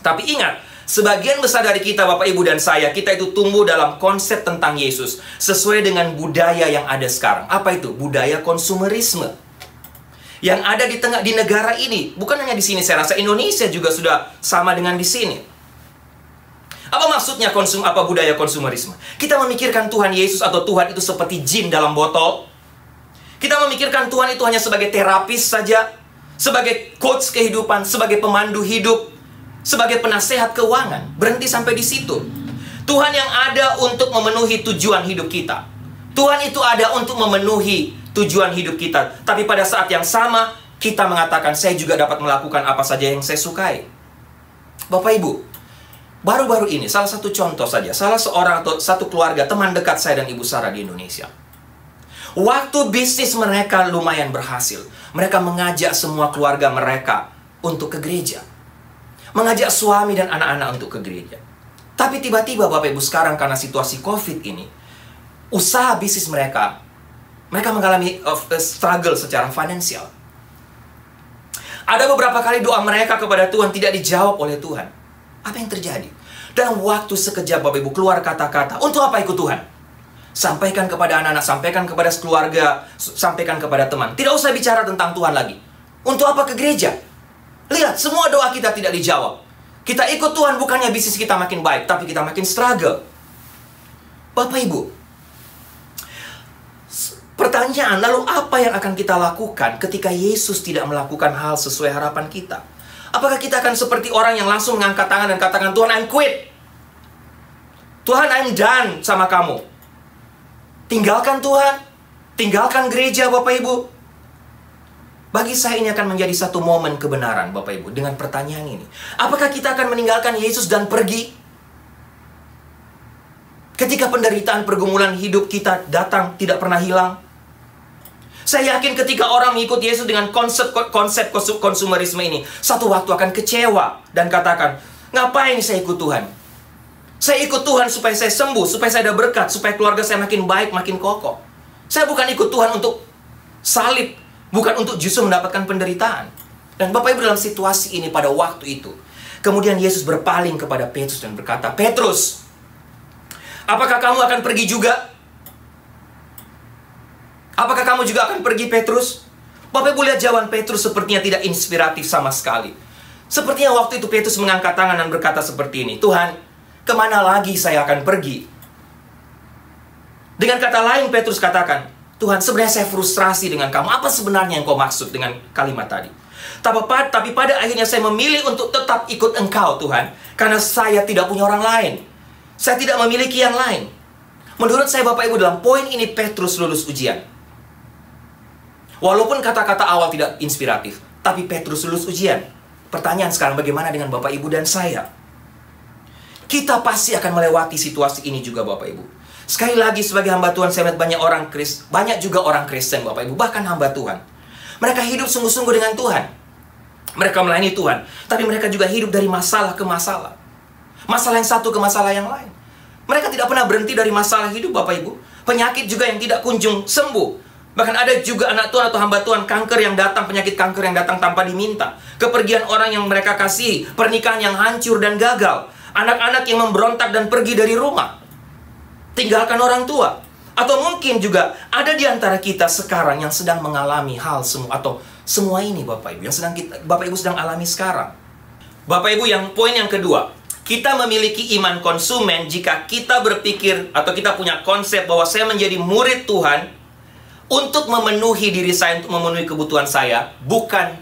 Tapi ingat, sebagian besar dari kita, Bapak Ibu dan saya, kita itu tumbuh dalam konsep tentang Yesus sesuai dengan budaya yang ada sekarang. Apa itu? Budaya konsumerisme yang ada di negara ini. Bukan hanya di sini, saya rasa Indonesia juga sudah sama dengan di sini. Apa maksudnya budaya konsumerisme? Kita memikirkan Tuhan Yesus atau Tuhan itu seperti jin dalam botol. Kita memikirkan Tuhan itu hanya sebagai terapis saja, sebagai coach kehidupan, sebagai pemandu hidup, sebagai penasehat keuangan. Berhenti sampai di situ. Tuhan yang ada untuk memenuhi tujuan hidup kita. Tuhan itu ada untuk memenuhi tujuan hidup kita. Tapi pada saat yang sama, kita mengatakan, saya juga dapat melakukan apa saja yang saya sukai. Bapak Ibu, baru-baru ini, salah satu contoh saja, salah seorang atau satu keluarga, teman dekat saya dan Ibu Sarah di Indonesia. Waktu bisnis mereka lumayan berhasil, mereka mengajak semua keluarga mereka untuk ke gereja. Mengajak suami dan anak-anak untuk ke gereja. Tapi tiba-tiba Bapak Ibu sekarang karena situasi COVID ini, usaha bisnis mereka Mereka mengalami struggle secara finansial. Ada beberapa kali doa mereka kepada Tuhan tidak dijawab oleh Tuhan. Apa yang terjadi? Dalam waktu sekejap Bapak Ibu keluar kata-kata, untuk apa ikut Tuhan? Sampaikan kepada anak-anak, sampaikan kepada keluarga, sampaikan kepada teman. Tidak usah bicara tentang Tuhan lagi. Untuk apa ke gereja? Lihat, semua doa kita tidak dijawab. Kita ikut Tuhan bukannya bisnis kita makin baik, tapi kita makin struggle. Bapak Ibu, pertanyaan, lalu apa yang akan kita lakukan ketika Yesus tidak melakukan hal sesuai harapan kita? Apakah kita akan seperti orang yang langsung mengangkat tangan dan katakan, Tuhan, I'm quit. Tuhan, I'm done sama kamu. Tinggalkan Tuhan, tinggalkan gereja, Bapak Ibu. Bagi saya ini akan menjadi satu momen kebenaran, Bapak Ibu, dengan pertanyaan ini. Apakah kita akan meninggalkan Yesus dan pergi? Ketika penderitaan pergumulan hidup kita datang, tidak pernah hilang. Saya yakin ketika orang mengikut Yesus dengan konsep konsumerisme ini, satu waktu akan kecewa dan katakan, ngapain saya ikut Tuhan? Saya ikut Tuhan supaya saya sembuh, supaya saya ada berkat, supaya keluarga saya makin baik, makin kokoh. Saya bukan ikut Tuhan untuk salib, bukan untuk justru mendapatkan penderitaan. Dan Bapak Ibu dalam situasi ini pada waktu itu, kemudian Yesus berpaling kepada Petrus dan berkata, Petrus, apakah kamu akan pergi juga? Apakah kamu juga akan pergi, Petrus? Bapak Ibu lihat jawaban Petrus sepertinya tidak inspiratif sama sekali. Sepertinya waktu itu Petrus mengangkat tangan dan berkata seperti ini, Tuhan, kemana lagi saya akan pergi? Dengan kata lain Petrus katakan, Tuhan, sebenarnya saya frustrasi dengan kamu. Apa sebenarnya yang kau maksud dengan kalimat tadi? Tapi pada akhirnya saya memilih untuk tetap ikut Engkau, Tuhan. Karena saya tidak punya orang lain. Saya tidak memiliki yang lain. Menurut saya, Bapak Ibu, dalam poin ini Petrus lulus ujian. Walaupun kata-kata awal tidak inspiratif, tapi Petrus lulus ujian. Pertanyaan sekarang, bagaimana dengan Bapak Ibu dan saya? Kita pasti akan melewati situasi ini juga, Bapak Ibu. Sekali lagi, sebagai hamba Tuhan, saya melihat banyak juga orang Kristen, Bapak Ibu, bahkan hamba Tuhan. Mereka hidup sungguh-sungguh dengan Tuhan. Mereka melayani Tuhan, tapi mereka juga hidup dari masalah ke masalah. Masalah yang satu ke masalah yang lain. Mereka tidak pernah berhenti dari masalah hidup, Bapak Ibu. Penyakit juga yang tidak kunjung sembuh. Bahkan ada juga anak Tuhan atau hamba Tuhan, kanker yang datang, penyakit kanker yang datang tanpa diminta. Kepergian orang yang mereka kasihi, pernikahan yang hancur dan gagal. Anak-anak yang memberontak dan pergi dari rumah. Tinggalkan orang tua. Atau mungkin juga ada di antara kita sekarang yang sedang mengalami hal semua. Atau semua ini Bapak Ibu, yang Bapak Ibu sedang alami sekarang. Bapak Ibu, poin yang kedua. Kita memiliki iman konsumen jika kita berpikir atau kita punya konsep bahwa saya menjadi murid Tuhan untuk memenuhi diri saya, untuk memenuhi kebutuhan saya, bukan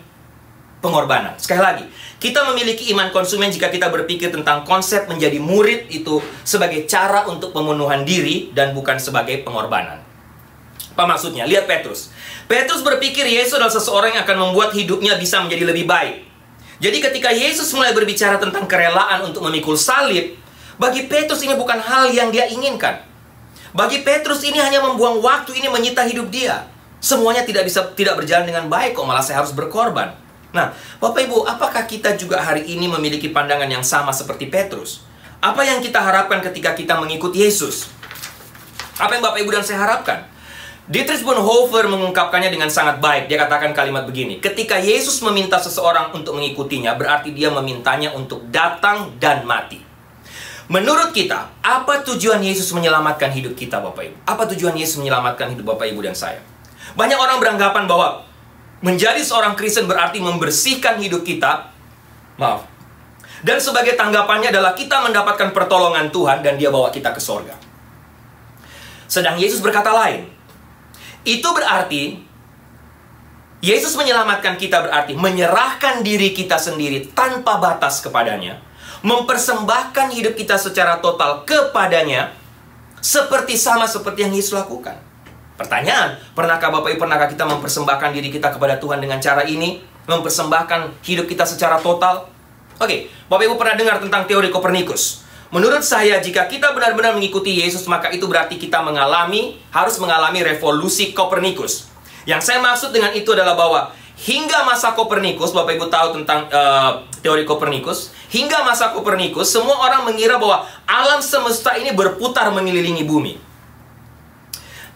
pengorbanan. Sekali lagi, kita memiliki iman konsumen jika kita berpikir tentang konsep menjadi murid itu sebagai cara untuk pemenuhan diri dan bukan sebagai pengorbanan. Apa maksudnya? Lihat Petrus. Petrus berpikir Yesus adalah seseorang yang akan membuat hidupnya bisa menjadi lebih baik. Jadi ketika Yesus mulai berbicara tentang kerelaan untuk memikul salib, bagi Petrus ini bukan hal yang dia inginkan. Bagi Petrus ini hanya membuang waktu, ini menyita hidup dia. Semuanya tidak berjalan dengan baik kok, malah saya harus berkorban. Nah, Bapak Ibu, apakah kita juga hari ini memiliki pandangan yang sama seperti Petrus? Apa yang kita harapkan ketika kita mengikut Yesus? Apa yang Bapak Ibu dan saya harapkan? Dietrich Bonhoeffer mengungkapkannya dengan sangat baik. Dia katakan kalimat begini, ketika Yesus meminta seseorang untuk mengikutinya, berarti dia memintanya untuk datang dan mati. Menurut kita, apa tujuan Yesus menyelamatkan hidup kita, Bapak Ibu? Apa tujuan Yesus menyelamatkan hidup Bapak Ibu dan saya? Banyak orang beranggapan bahwa menjadi seorang Kristen berarti membersihkan hidup kita. Maaf. Dan sebagai tanggapannya adalah kita mendapatkan pertolongan Tuhan dan Dia bawa kita ke sorga. Sedang Yesus berkata lain. Itu berarti Yesus menyelamatkan kita berarti menyerahkan diri kita sendiri tanpa batas kepadanya. Mempersembahkan hidup kita secara total kepadanya seperti yang Yesus lakukan. Pertanyaan, pernahkah Bapak Ibu, pernahkah kita mempersembahkan diri kita kepada Tuhan dengan cara ini? Mempersembahkan hidup kita secara total? Oke, Bapak Ibu pernah dengar tentang teori Kopernikus. Menurut saya, jika kita benar-benar mengikuti Yesus, maka itu berarti kita harus mengalami revolusi Kopernikus. Yang saya maksud dengan itu adalah bahwa hingga masa Kopernikus, Bapak Ibu tahu tentang teori Kopernikus. Hingga masa Kopernikus, semua orang mengira bahwa alam semesta ini berputar mengelilingi bumi.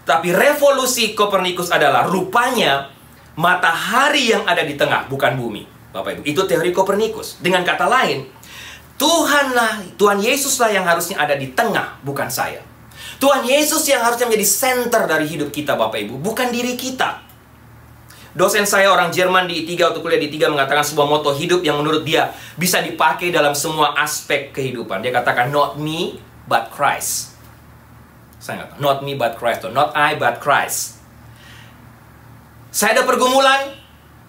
Tapi revolusi Kopernikus adalah rupanya matahari yang ada di tengah, bukan bumi. Bapak Ibu, itu teori Kopernikus. Dengan kata lain, Tuhan Yesuslah yang harusnya ada di tengah, bukan saya. Tuhan Yesus yang harusnya menjadi center dari hidup kita, Bapak Ibu, bukan diri kita. Dosen saya orang Jerman di I3 waktu kuliah di I3 mengatakan sebuah moto hidup yang menurut dia bisa dipakai dalam semua aspek kehidupan. Dia katakan, not me, but Christ. Saya nggak tahu, not me, but Christ. Not I, but Christ. Saya ada pergumulan,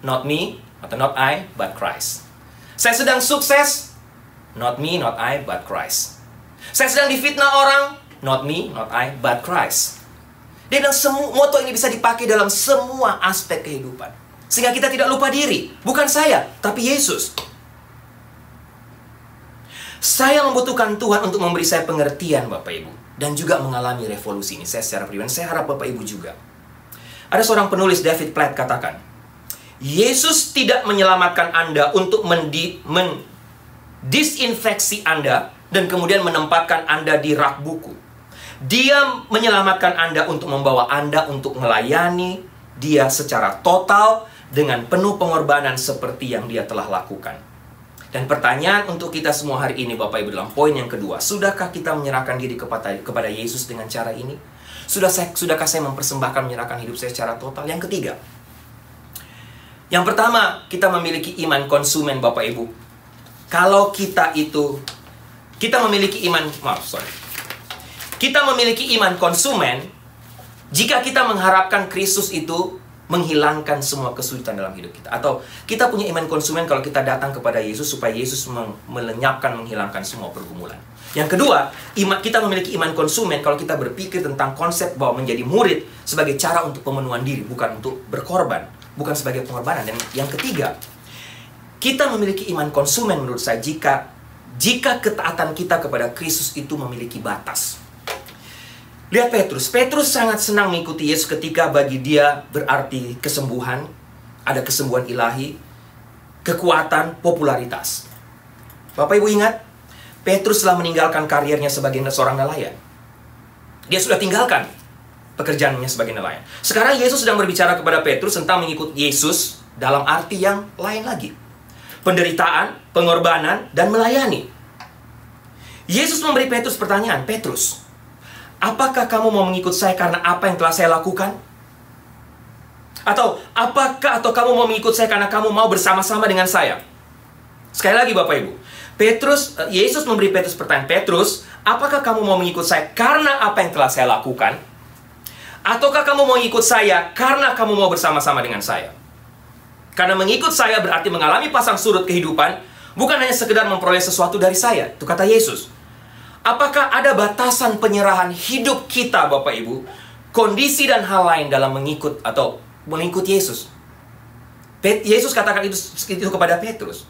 not me, atau not I, but Christ. Saya sedang sukses, not me, not I, but Christ. Saya sedang difitnah orang, not me, not I, but Christ. Dia bilang moto ini bisa dipakai dalam semua aspek kehidupan. Sehingga kita tidak lupa diri. Bukan saya, tapi Yesus. Saya membutuhkan Tuhan untuk memberi saya pengertian, Bapak Ibu. Dan juga mengalami revolusi ini. Saya secara pribadi, saya harap Bapak Ibu juga. Ada seorang penulis, David Platt, katakan, Yesus tidak menyelamatkan Anda untuk mendisinfeksi Anda dan kemudian menempatkan Anda di rak buku. Dia menyelamatkan Anda untuk membawa Anda untuk melayani Dia secara total dengan penuh pengorbanan seperti yang Dia telah lakukan. Dan pertanyaan untuk kita semua hari ini, Bapak Ibu, dalam poin yang kedua, sudahkah kita menyerahkan diri kepada Yesus dengan cara ini? Sudahkah saya mempersembahkan menyerahkan hidup saya secara total? Yang ketiga, yang pertama, kita memiliki iman konsumen, Bapak Ibu. Kalau kita memiliki iman konsumen, jika kita mengharapkan Kristus itu menghilangkan semua kesulitan dalam hidup kita. Atau kita punya iman konsumen kalau kita datang kepada Yesus supaya Yesus melenyapkan, menghilangkan semua pergumulan. Yang kedua, kita memiliki iman konsumen kalau kita berpikir tentang konsep bahwa menjadi murid sebagai cara untuk pemenuhan diri, bukan untuk berkorban, bukan sebagai pengorbanan. Dan yang ketiga, kita memiliki iman konsumen menurut saya jika ketaatan kita kepada Kristus itu memiliki batas. Lihat Petrus. Petrus sangat senang mengikuti Yesus ketika bagi dia berarti kesembuhan, ada kesembuhan ilahi, kekuatan, popularitas. Bapak Ibu ingat, Petrus telah meninggalkan karirnya sebagai seorang nelayan. Dia sudah tinggalkan pekerjaannya sebagai nelayan. Sekarang Yesus sedang berbicara kepada Petrus tentang mengikut Yesus dalam arti yang lain lagi. Penderitaan, pengorbanan, dan melayani. Yesus memberi Petrus pertanyaan, Petrus, apakah kamu mau mengikut saya karena apa yang telah saya lakukan? Atau kamu mau mengikut saya karena kamu mau bersama-sama dengan saya? Sekali lagi Bapak Ibu, Yesus memberi Petrus pertanyaan, Petrus, apakah kamu mau mengikut saya karena apa yang telah saya lakukan? Ataukah kamu mau mengikut saya karena kamu mau bersama-sama dengan saya? Karena mengikut saya berarti mengalami pasang surut kehidupan, bukan hanya sekedar memperoleh sesuatu dari saya. Itu kata Yesus. Apakah ada batasan penyerahan hidup kita, Bapak Ibu, kondisi dan hal lain dalam mengikut Yesus? Yesus katakan itu kepada Petrus.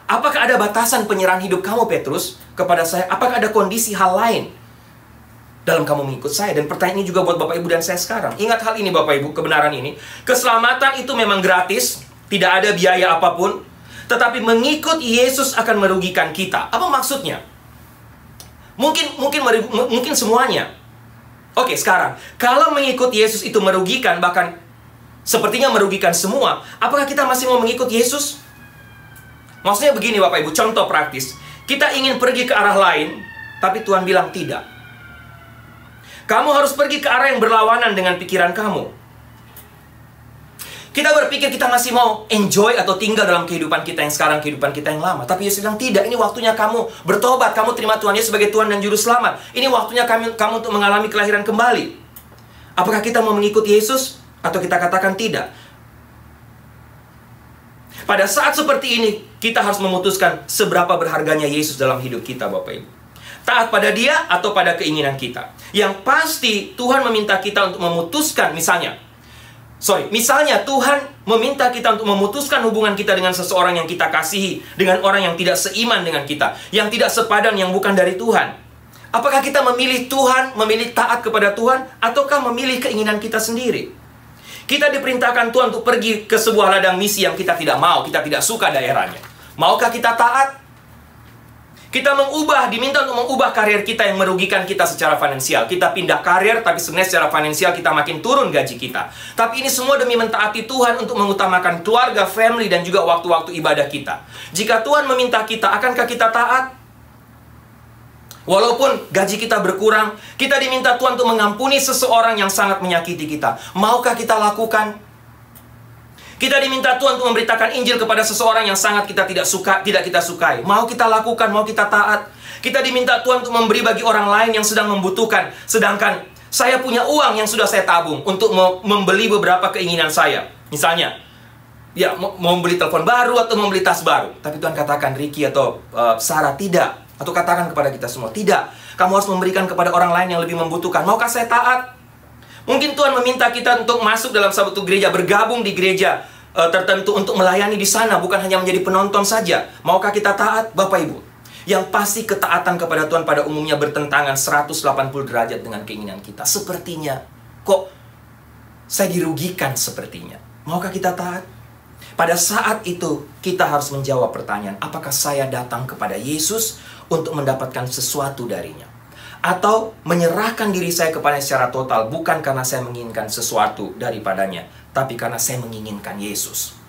Apakah ada batasan penyerahan hidup kamu, Petrus, kepada saya? Apakah ada kondisi hal lain dalam kamu mengikut saya? Dan pertanyaan ini juga buat Bapak Ibu dan saya sekarang. Ingat hal ini Bapak Ibu, kebenaran ini. Keselamatan itu memang gratis, tidak ada biaya apapun. Tetapi mengikut Yesus akan merugikan kita. Apa maksudnya? Mungkin semuanya. Oke, sekarang kalau mengikut Yesus itu merugikan, bahkan sepertinya merugikan semua, apakah kita masih mau mengikut Yesus? Maksudnya begini Bapak Ibu, contoh praktis. Kita ingin pergi ke arah lain, tapi Tuhan bilang tidak. Kamu harus pergi ke arah yang berlawanan dengan pikiran kamu. Kita berpikir kita masih mau enjoy atau tinggal dalam kehidupan kita yang sekarang, kehidupan kita yang lama. Tapi Yesus bilang tidak, ini waktunya kamu bertobat, kamu terima Tuhan Yesus sebagai Tuhan dan Juru Selamat. Ini waktunya kamu untuk mengalami kelahiran kembali. Apakah kita mau mengikuti Yesus atau kita katakan tidak? Pada saat seperti ini, kita harus memutuskan seberapa berharganya Yesus dalam hidup kita, Bapak Ibu. Taat pada Dia atau pada keinginan kita. Yang pasti Tuhan meminta kita untuk memutuskan, misalnya Tuhan meminta kita untuk memutuskan hubungan kita dengan seseorang yang kita kasihi, dengan orang yang tidak seiman dengan kita, yang tidak sepadan, yang bukan dari Tuhan. Apakah kita memilih Tuhan, memilih taat kepada Tuhan, ataukah memilih keinginan kita sendiri? Kita diperintahkan Tuhan untuk pergi ke sebuah ladang misi yang kita tidak mau, kita tidak suka daerahnya. Maukah kita taat? Kita diminta untuk mengubah karier kita yang merugikan kita secara finansial. Kita pindah karier, tapi sebenarnya secara finansial kita makin turun gaji kita. Tapi ini semua demi mentaati Tuhan untuk mengutamakan keluarga, family, dan juga waktu-waktu ibadah kita. Jika Tuhan meminta kita, akankah kita taat? Walaupun gaji kita berkurang, kita diminta Tuhan untuk mengampuni seseorang yang sangat menyakiti kita. Maukah kita lakukan? Kita diminta Tuhan untuk memberitakan Injil kepada seseorang yang sangat kita tidak kita sukai. Mau kita lakukan, mau kita taat. Kita diminta Tuhan untuk memberi bagi orang lain yang sedang membutuhkan. Sedangkan saya punya uang yang sudah saya tabung untuk membeli beberapa keinginan saya. Misalnya, ya mau beli telepon baru atau mau beli tas baru. Tapi Tuhan katakan, Ricky atau Sarah, tidak. Atau katakan kepada kita semua, tidak. Kamu harus memberikan kepada orang lain yang lebih membutuhkan. Maukah saya taat? Mungkin Tuhan meminta kita untuk masuk dalam satu gereja, bergabung di gereja tertentu untuk melayani di sana, bukan hanya menjadi penonton saja. Maukah kita taat, Bapak Ibu? Yang pasti ketaatan kepada Tuhan pada umumnya bertentangan 180 derajat dengan keinginan kita. Sepertinya, kok saya dirugikan sepertinya. Maukah kita taat? Pada saat itu, kita harus menjawab pertanyaan, apakah saya datang kepada Yesus untuk mendapatkan sesuatu darinya? Atau menyerahkan diri saya kepada secara total, bukan karena saya menginginkan sesuatu daripadanya, tapi karena saya menginginkan Yesus.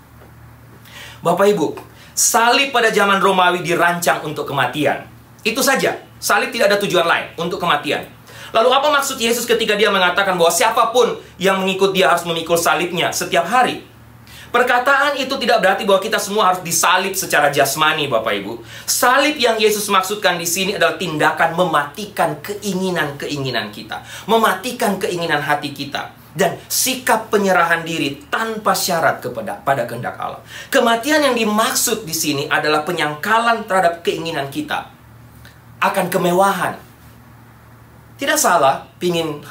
Bapak Ibu, salib pada zaman Romawi dirancang untuk kematian. Itu saja, salib tidak ada tujuan lain, untuk kematian. Lalu apa maksud Yesus ketika dia mengatakan bahwa siapapun yang mengikut dia harus memikul salibnya setiap hari? Perkataan itu tidak berarti bahwa kita semua harus disalib secara jasmani, Bapak Ibu. Salib yang Yesus maksudkan di sini adalah tindakan mematikan keinginan-keinginan kita, mematikan keinginan hati kita, dan sikap penyerahan diri tanpa syarat pada kehendak Allah. Kematian yang dimaksud di sini adalah penyangkalan terhadap keinginan kita akan kemewahan. Tidak salah pingin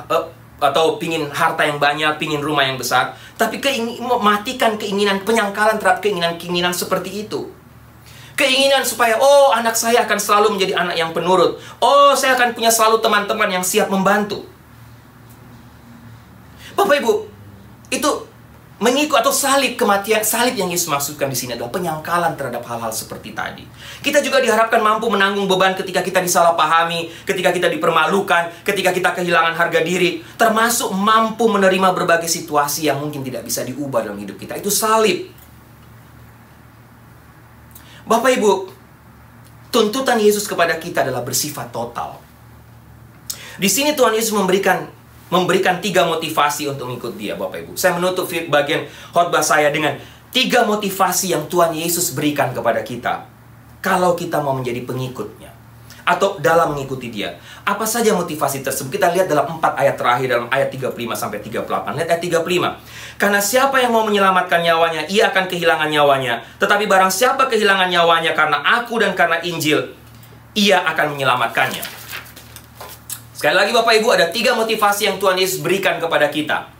harta yang banyak, pingin rumah yang besar, tapi mematikan keinginan, penyangkalan terhadap keinginan-keinginan seperti itu. Keinginan supaya, oh anak saya akan selalu menjadi anak yang penurut. Oh saya akan punya selalu teman-teman yang siap membantu. Bapak Ibu, itu mengikut atau salib kematian, salib yang Yesus maksudkan di sini adalah penyangkalan terhadap hal-hal seperti tadi. Kita juga diharapkan mampu menanggung beban ketika kita disalahpahami, ketika kita dipermalukan, ketika kita kehilangan harga diri, termasuk mampu menerima berbagai situasi yang mungkin tidak bisa diubah dalam hidup kita. Itu salib. Bapak Ibu, tuntutan Yesus kepada kita adalah bersifat total. Di sini Tuhan Yesus memberikan 3 motivasi untuk mengikut dia, Bapak Ibu. Saya menutup bagian khotbah saya dengan 3 motivasi yang Tuhan Yesus berikan kepada kita kalau kita mau menjadi pengikutnya atau dalam mengikuti dia. Apa saja motivasi tersebut? Kita lihat dalam 4 ayat terakhir, dalam ayat 35 sampai 38. Lihat ayat 35. Karena siapa yang mau menyelamatkan nyawanya, ia akan kehilangan nyawanya. Tetapi barang siapa kehilangan nyawanya karena aku dan karena Injil, ia akan menyelamatkannya. Sekali lagi Bapak Ibu, ada 3 motivasi yang Tuhan Yesus berikan kepada kita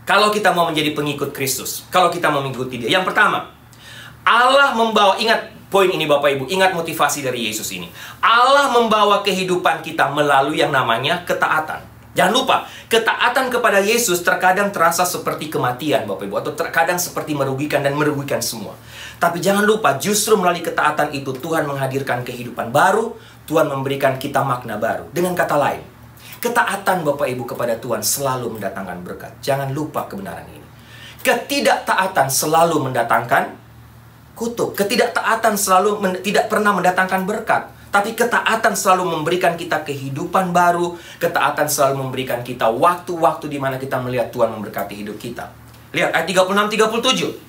kalau kita mau menjadi pengikut Kristus, kalau kita mau mengikuti dia. Yang pertama, Allah membawa, ingat poin ini Bapak Ibu, ingat motivasi dari Yesus ini. Allah membawa kehidupan kita melalui yang namanya ketaatan. Jangan lupa, ketaatan kepada Yesus terkadang terasa seperti kematian Bapak Ibu, atau terkadang seperti merugikan dan merugikan semua. Tapi jangan lupa, justru melalui ketaatan itu Tuhan menghadirkan kehidupan baru, Tuhan memberikan kita makna baru. Dengan kata lain, ketaatan Bapak Ibu kepada Tuhan selalu mendatangkan berkat. Jangan lupa kebenaran ini. Ketidaktaatan selalu mendatangkan kutuk. Ketidaktaatan tidak pernah mendatangkan berkat. Tapi ketaatan selalu memberikan kita kehidupan baru. Ketaatan selalu memberikan kita waktu-waktu di mana kita melihat Tuhan memberkati hidup kita. Lihat ayat 36-37.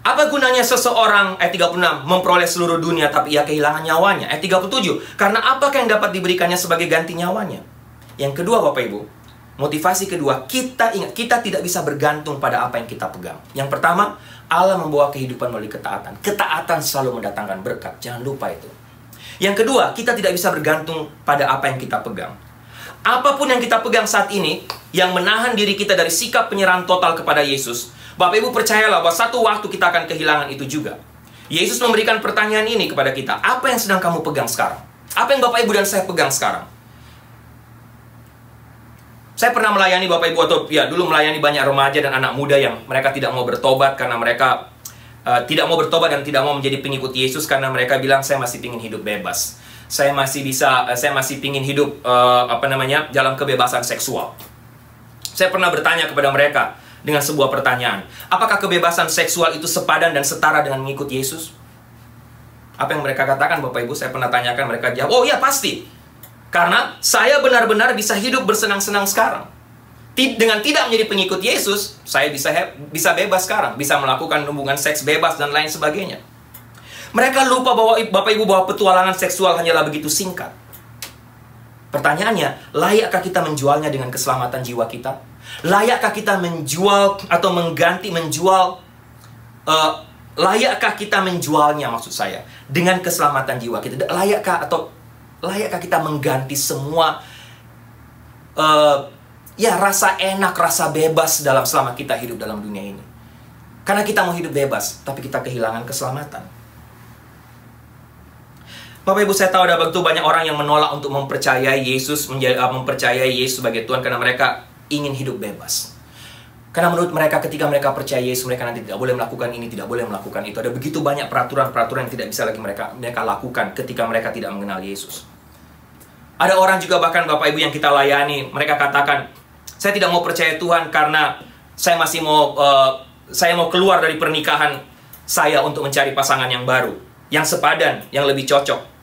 Apa gunanya seseorang, ayat 36, memperoleh seluruh dunia tapi ia kehilangan nyawanya? Ayat 37, karena apakah yang dapat diberikannya sebagai ganti nyawanya? Yang kedua Bapak Ibu, motivasi kedua, kita ingat, kita tidak bisa bergantung pada apa yang kita pegang. Yang pertama, Allah membawa kehidupan melalui ketaatan. Ketaatan selalu mendatangkan berkat, jangan lupa itu. Yang kedua, kita tidak bisa bergantung pada apa yang kita pegang. Apapun yang kita pegang saat ini, yang menahan diri kita dari sikap penyerahan total kepada Yesus, Bapak Ibu percayalah bahwa satu waktu kita akan kehilangan itu juga. Yesus memberikan pertanyaan ini kepada kita. Apa yang sedang kamu pegang sekarang? Apa yang Bapak Ibu dan saya pegang sekarang? Saya pernah melayani Bapak Ibu, atau ya dulu melayani banyak remaja dan anak muda yang mereka tidak mau bertobat karena mereka tidak mau bertobat dan tidak mau menjadi pengikut Yesus karena mereka bilang saya masih ingin hidup bebas. Saya masih ingin hidup dalam kebebasan seksual. Saya pernah bertanya kepada mereka dengan sebuah pertanyaan. Apakah kebebasan seksual itu sepadan dan setara dengan mengikut Yesus? Apa yang mereka katakan, Bapak Ibu? Saya pernah tanyakan, mereka jawab, oh iya pasti. Karena saya benar-benar bisa hidup bersenang-senang sekarang. Dengan tidak menjadi pengikut Yesus, saya bisa bebas sekarang. Bisa melakukan hubungan seks bebas dan lain sebagainya. Mereka lupa bahwa Bapak Ibu bahwa petualangan seksual hanyalah begitu singkat. Pertanyaannya, layakkah kita menjualnya dengan keselamatan jiwa kita? Layakkah kita menjual atau layakkah kita menjualnya, maksud saya, dengan keselamatan jiwa kita? Layakkah kita mengganti semua rasa enak, rasa bebas selama kita hidup dalam dunia ini? Karena kita mau hidup bebas, tapi kita kehilangan keselamatan. Bapak Ibu, saya tahu ada begitu banyak orang yang menolak untuk mempercayai Yesus sebagai Tuhan karena mereka ingin hidup bebas. Karena menurut mereka ketika mereka percaya Yesus, mereka nanti tidak boleh melakukan ini, tidak boleh melakukan itu. Ada begitu banyak peraturan-peraturan yang tidak bisa lagi mereka lakukan ketika mereka tidak mengenal Yesus. Ada orang juga bahkan Bapak Ibu yang kita layani, mereka katakan, saya tidak mau percaya Tuhan karena saya mau keluar dari pernikahan saya untuk mencari pasangan yang baru, yang sepadan, yang lebih cocok.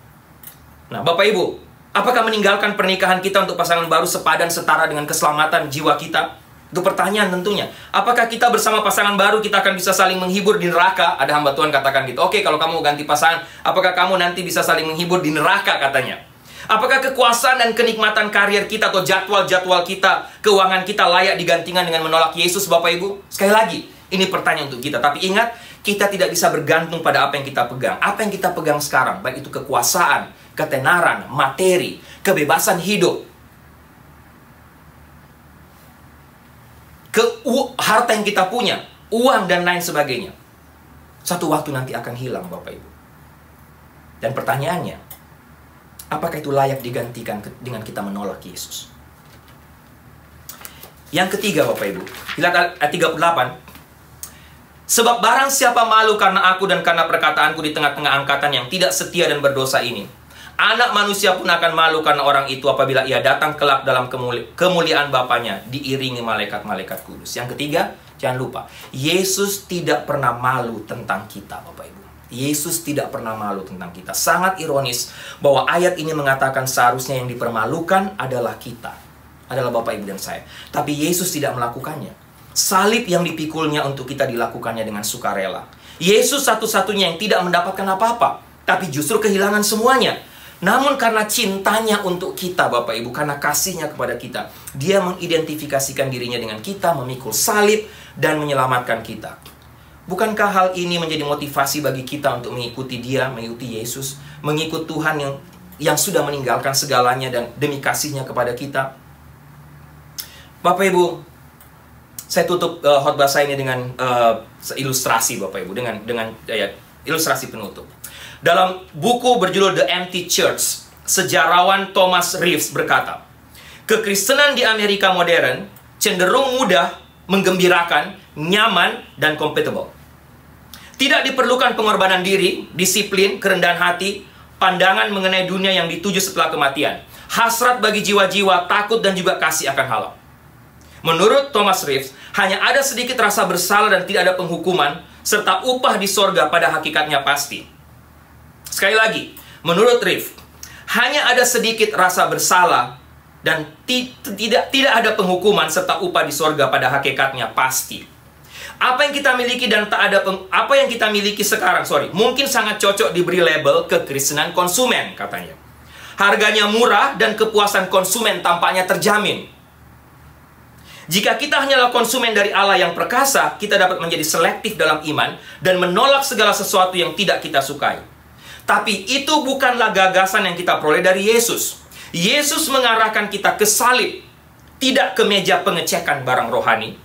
Nah, Bapak Ibu, apakah meninggalkan pernikahan kita untuk pasangan baru sepadan setara dengan keselamatan jiwa kita? Itu pertanyaan tentunya. Apakah kita bersama pasangan baru kita akan bisa saling menghibur di neraka? Ada hamba Tuhan katakan gitu. Oke, kalau kamu ganti pasangan, apakah kamu nanti bisa saling menghibur di neraka, katanya? Apakah kekuasaan dan kenikmatan karir kita atau jadwal-jadwal kita, keuangan kita layak digantikan dengan menolak Yesus, Bapak Ibu? Sekali lagi, ini pertanyaan untuk kita. Tapi ingat, kita tidak bisa bergantung pada apa yang kita pegang. Apa yang kita pegang sekarang, baik itu kekuasaan, ketenaran, materi, kebebasan hidup, harta yang kita punya, uang dan lain sebagainya, satu waktu nanti akan hilang, Bapak Ibu. Dan pertanyaannya, apakah itu layak digantikan dengan kita menolak Yesus? Yang ketiga, Bapak Ibu, lihat ayat 38. Sebab barang siapa malu karena aku dan karena perkataanku di tengah-tengah angkatan yang tidak setia dan berdosa ini, Anak manusia pun akan malu karena orang itu apabila ia datang kelak dalam kemuliaan Bapanya diiringi malaikat-malaikat kudus. Yang ketiga, jangan lupa, Yesus tidak pernah malu tentang kita, Bapak Ibu. Yesus tidak pernah malu tentang kita. Sangat ironis bahwa ayat ini mengatakan seharusnya yang dipermalukan adalah kita, adalah Bapak Ibu dan saya. Tapi Yesus tidak melakukannya. Salib yang dipikulnya untuk kita dilakukannya dengan sukarela. Yesus satu-satunya yang tidak mendapatkan apa-apa, tapi justru kehilangan semuanya. Namun karena cintanya untuk kita, Bapak Ibu, karena kasihnya kepada kita, Dia mengidentifikasikan dirinya dengan kita, memikul salib, dan menyelamatkan kita. Bukankah hal ini menjadi motivasi bagi kita untuk mengikuti Dia, mengikuti Yesus, mengikut Tuhan yang sudah meninggalkan segalanya dan demi kasihnya kepada kita? Bapak Ibu, saya tutup khotbah saya ini dengan ilustrasi, Bapak Ibu, dengan ilustrasi penutup. Dalam buku berjudul The Empty Church, sejarawan Thomas Reeves berkata, kekristenan di Amerika modern cenderung mudah, menggembirakan, nyaman, dan compatible. Tidak diperlukan pengorbanan diri, disiplin, kerendahan hati, pandangan mengenai dunia yang dituju setelah kematian, hasrat bagi jiwa-jiwa, takut, dan juga kasih akan Allah. Menurut Thomas Reeves, hanya ada sedikit rasa bersalah dan tidak ada penghukuman, serta upah di sorga pada hakikatnya pasti. Sekali lagi, menurut Reeves, hanya ada sedikit rasa bersalah dan tidak ada penghukuman serta upah di sorga pada hakikatnya pasti. Apa yang kita miliki dan apa yang kita miliki sekarang, mungkin sangat cocok diberi label kekristenan konsumen, katanya. Harganya murah dan kepuasan konsumen tampaknya terjamin. Jika kita hanyalah konsumen dari Allah yang perkasa, kita dapat menjadi selektif dalam iman dan menolak segala sesuatu yang tidak kita sukai. Tapi itu bukanlah gagasan yang kita peroleh dari Yesus. Yesus mengarahkan kita ke salib, tidak ke meja pengecekan barang rohani.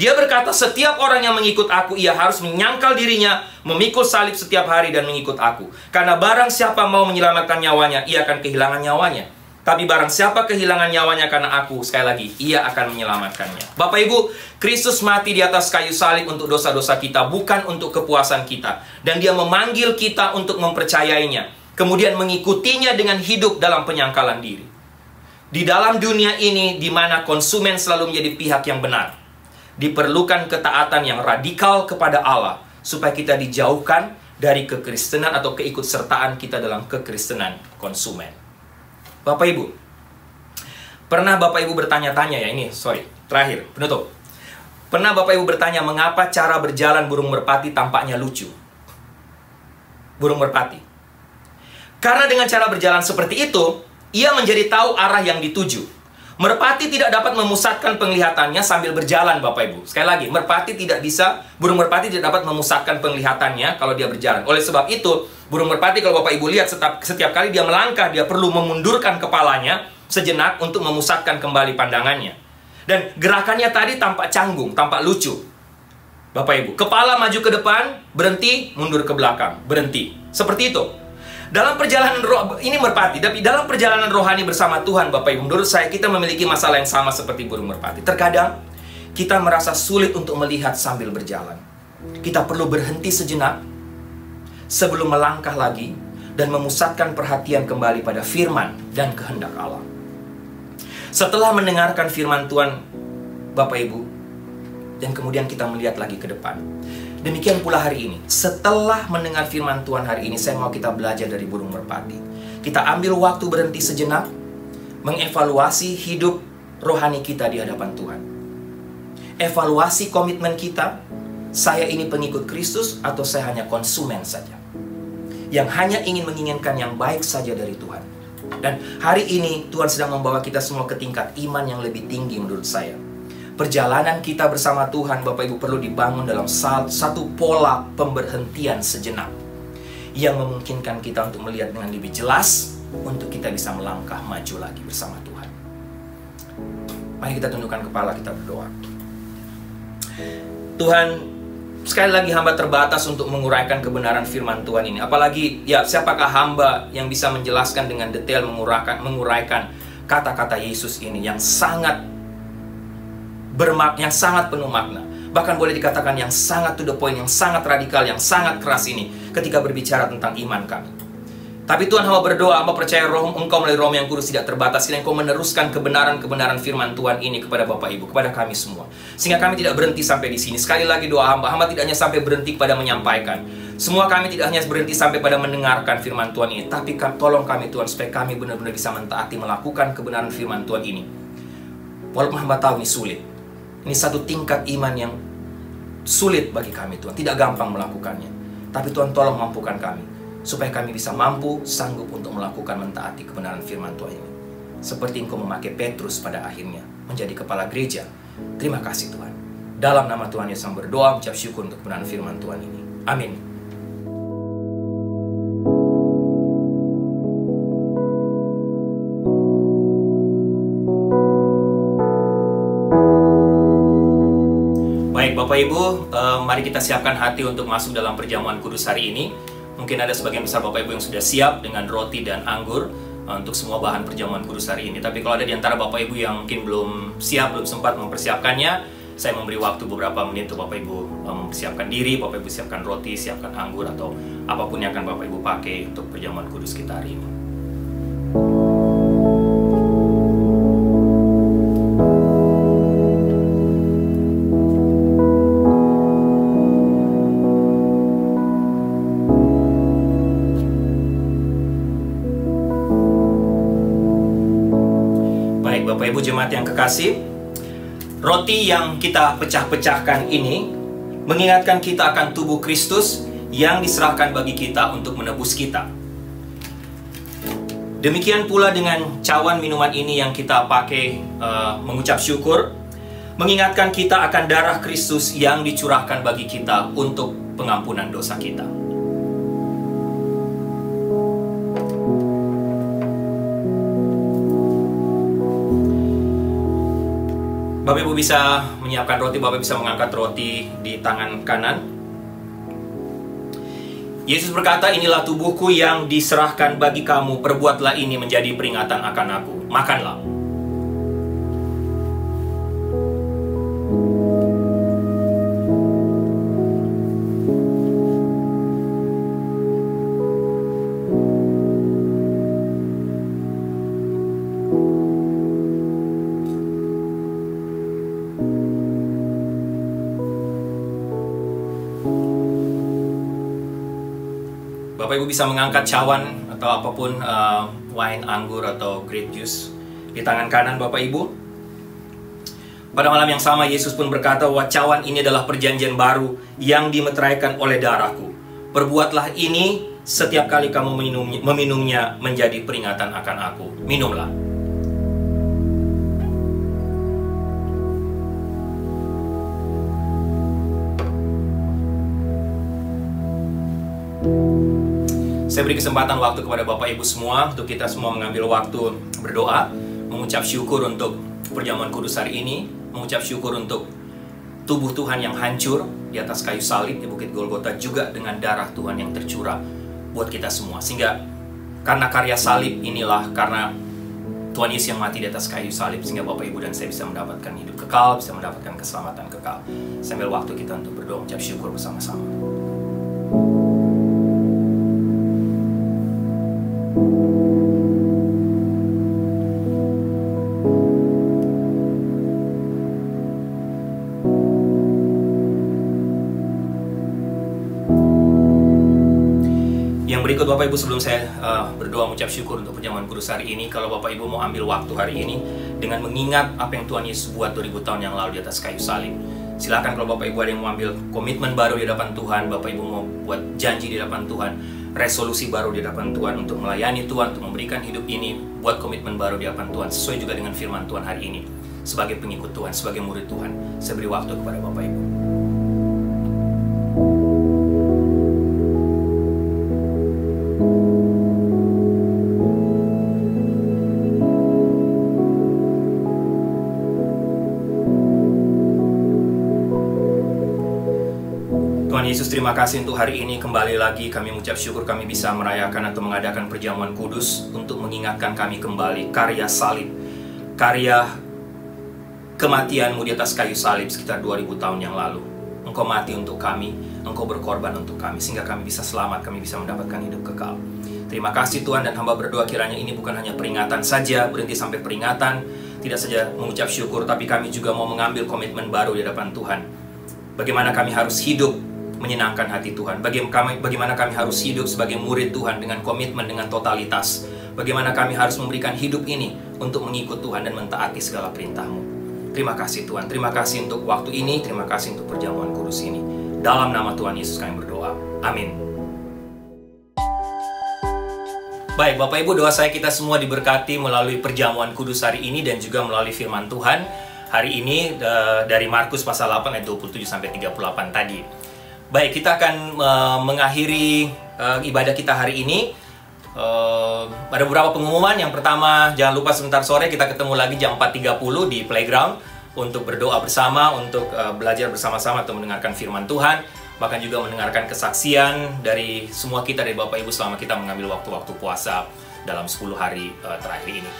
Dia berkata, setiap orang yang mengikut aku, ia harus menyangkal dirinya, memikul salib setiap hari dan mengikut aku. Karena barang siapa mau menyelamatkan nyawanya, ia akan kehilangan nyawanya. Tapi barang siapa kehilangan nyawanya karena aku, sekali lagi, ia akan menyelamatkannya. Bapak Ibu, Kristus mati di atas kayu salib untuk dosa-dosa kita, bukan untuk kepuasan kita. Dan dia memanggil kita untuk mempercayainya, kemudian mengikutinya dengan hidup dalam penyangkalan diri. Di dalam dunia ini, di mana konsumen selalu menjadi pihak yang benar, diperlukan ketaatan yang radikal kepada Allah, supaya kita dijauhkan dari kekristenan atau keikutsertaan kita dalam kekristenan konsumen. Bapak Ibu, pernah Bapak Ibu bertanya-tanya ya, terakhir, penutup. Pernah Bapak Ibu bertanya, mengapa cara berjalan burung merpati tampaknya lucu? Burung merpati. Karena dengan cara berjalan seperti itu, ia menjadi tahu arah yang dituju. Merpati tidak dapat memusatkan penglihatannya sambil berjalan, Bapak Ibu. Sekali lagi, burung merpati tidak dapat memusatkan penglihatannya kalau dia berjalan. Oleh sebab itu, burung merpati kalau Bapak Ibu lihat setiap kali dia melangkah, dia perlu memundurkan kepalanya sejenak untuk memusatkan kembali pandangannya. Dan gerakannya tadi tampak canggung, tampak lucu. Bapak Ibu, kepala maju ke depan, berhenti, mundur ke belakang, berhenti. Seperti itu. Dalam perjalanan ini merpati, tapi dalam perjalanan rohani bersama Tuhan, Bapak Ibu, menurut saya kita memiliki masalah yang sama seperti burung merpati. Terkadang kita merasa sulit untuk melihat sambil berjalan. Kita perlu berhenti sejenak sebelum melangkah lagi dan memusatkan perhatian kembali pada firman dan kehendak Allah. Setelah mendengarkan firman Tuhan, Bapak Ibu, dan kemudian kita melihat lagi ke depan. Demikian pula hari ini. Setelah mendengar firman Tuhan hari ini, saya mau kita belajar dari burung merpati. Kita ambil waktu berhenti sejenak, mengevaluasi hidup rohani kita di hadapan Tuhan. Evaluasi komitmen kita, saya ini pengikut Kristus atau saya hanya konsumen saja, yang hanya ingin menginginkan yang baik saja dari Tuhan. Dan hari ini Tuhan sedang membawa kita semua ke tingkat iman yang lebih tinggi menurut saya. Perjalanan kita bersama Tuhan, Bapak Ibu, perlu dibangun dalam satu pola pemberhentian sejenak yang memungkinkan kita untuk melihat dengan lebih jelas, untuk kita bisa melangkah maju lagi bersama Tuhan. Mari kita tundukkan kepala, kita berdoa. Tuhan, sekali lagi hamba terbatas untuk menguraikan kebenaran firman Tuhan ini. Apalagi, siapakah hamba yang bisa menjelaskan dengan detail, menguraikan kata-kata Yesus ini yang sangat penuh makna. Bahkan boleh dikatakan yang sangat to the point, yang sangat radikal, yang sangat keras ini ketika berbicara tentang iman kami. Tapi Tuhan, hamba berdoa, hamba percaya Roh Engkau melalui Roh yang Kudus tidak terbatas, dan Engkau meneruskan kebenaran-kebenaran firman Tuhan ini kepada Bapak Ibu, kepada kami semua. Sehingga kami tidak berhenti sampai di sini. Sekali lagi doa hamba tidak hanya sampai berhenti pada menyampaikan. Semua kami tidak hanya berhenti sampai pada mendengarkan firman Tuhan ini, tapi tolong kami Tuhan, supaya kami benar-benar bisa mentaati, melakukan kebenaran firman Tuhan ini. Walaupun hamba tahu ini sulit. Ini satu tingkat iman yang sulit bagi kami Tuhan. Tidak gampang melakukannya. Tapi Tuhan tolong mampukan kami, supaya kami bisa sanggup untuk melakukan mentaati kebenaran firman Tuhan ini. Seperti Engkau memakai Petrus pada akhirnya menjadi kepala gereja. Terima kasih Tuhan. Dalam nama Tuhan Yesus berdoa, mengucap syukur untuk kebenaran firman Tuhan ini. Amin. Bapak Ibu, mari kita siapkan hati untuk masuk dalam perjamuan kudus hari ini. Mungkin ada sebagian besar Bapak Ibu yang sudah siap dengan roti dan anggur untuk semua bahan perjamuan kudus hari ini. Tapi kalau ada di antara Bapak Ibu yang mungkin belum siap, belum sempat mempersiapkannya, saya memberi waktu beberapa menit untuk Bapak Ibu mempersiapkan diri. Bapak Ibu siapkan roti, siapkan anggur, atau apapun yang akan Bapak Ibu pakai untuk perjamuan kudus kita hari ini. Bapak Ibu jemaat yang kekasih, roti yang kita pecah-pecahkan ini mengingatkan kita akan tubuh Kristus yang diserahkan bagi kita untuk menebus kita. Demikian pula dengan cawan minuman ini yang kita pakai mengucap syukur, mengingatkan kita akan darah Kristus yang dicurahkan bagi kita untuk pengampunan dosa kita. Bapak Ibu bisa menyiapkan roti, Bapak bisa mengangkat roti di tangan kanan. Yesus berkata, inilah tubuhku yang diserahkan bagi kamu, perbuatlah ini menjadi peringatan akan aku. makanlah. Bapak Ibu bisa mengangkat cawan atau apapun, wine, anggur, atau grape juice di tangan kanan Bapak Ibu. Pada malam yang sama Yesus pun berkata bahwa cawan ini adalah perjanjian baru yang dimeteraikan oleh darahku. Perbuatlah ini setiap kali kamu meminumnya menjadi peringatan akan aku. Minumlah. Saya beri kesempatan waktu kepada Bapak Ibu semua untuk kita semua mengambil waktu berdoa, mengucap syukur untuk perjamuan kudus hari ini, mengucap syukur untuk tubuh Tuhan yang hancur di atas kayu salib di Bukit Golgota, juga dengan darah Tuhan yang tercurah buat kita semua. Sehingga karena karya salib inilah, karena Tuhan Yesus yang mati di atas kayu salib, sehingga Bapak Ibu dan saya bisa mendapatkan hidup kekal, bisa mendapatkan keselamatan kekal. Sambil waktu kita untuk berdoa, mengucap syukur bersama-sama. Berikut Bapak Ibu, sebelum saya berdoa mengucap syukur untuk perjamuan kudus hari ini, kalau Bapak Ibu mau ambil waktu hari ini dengan mengingat apa yang Tuhan Yesus buat 2000 tahun yang lalu di atas kayu salib, silakan. Kalau Bapak Ibu ada yang mau ambil komitmen baru di hadapan Tuhan, Bapak Ibu mau buat janji di hadapan Tuhan, resolusi baru di hadapan Tuhan untuk melayani Tuhan, untuk memberikan hidup ini, buat komitmen baru di hadapan Tuhan sesuai juga dengan firman Tuhan hari ini. Sebagai pengikut Tuhan, sebagai murid Tuhan, saya beri waktu kepada Bapak Ibu. Yesus, terima kasih untuk hari ini. Kembali lagi kami mengucap syukur kami bisa merayakan atau mengadakan perjamuan kudus untuk mengingatkan kami kembali karya salib, karya kematian-Mu di atas kayu salib sekitar 2000 tahun yang lalu. Engkau mati untuk kami, Engkau berkorban untuk kami, sehingga kami bisa selamat, kami bisa mendapatkan hidup kekal. Terima kasih Tuhan, dan hamba berdoa kiranya ini bukan hanya peringatan saja, berhenti sampai peringatan, tidak saja mengucap syukur, tapi kami juga mau mengambil komitmen baru di hadapan Tuhan. Bagaimana kami harus hidup menyenangkan hati Tuhan, bagaimana kami harus hidup sebagai murid Tuhan dengan komitmen, dengan totalitas, bagaimana kami harus memberikan hidup ini untuk mengikut Tuhan dan mentaati segala perintah-Mu. Terima kasih Tuhan, terima kasih untuk waktu ini, terima kasih untuk perjamuan kudus ini. Dalam nama Tuhan Yesus kami berdoa, amin. Baik Bapak Ibu, doa saya kita semua diberkati melalui perjamuan kudus hari ini dan juga melalui firman Tuhan hari ini dari Markus pasal 8 ayat 27-38 tadi. Baik, kita akan mengakhiri ibadah kita hari ini. Ada beberapa pengumuman. Yang pertama, jangan lupa sebentar sore kita ketemu lagi jam 4.30 di playground untuk berdoa bersama, untuk belajar bersama-sama atau mendengarkan firman Tuhan, bahkan juga mendengarkan kesaksian dari semua kita, dari Bapak Ibu selama kita mengambil waktu-waktu puasa dalam 10 hari terakhir ini.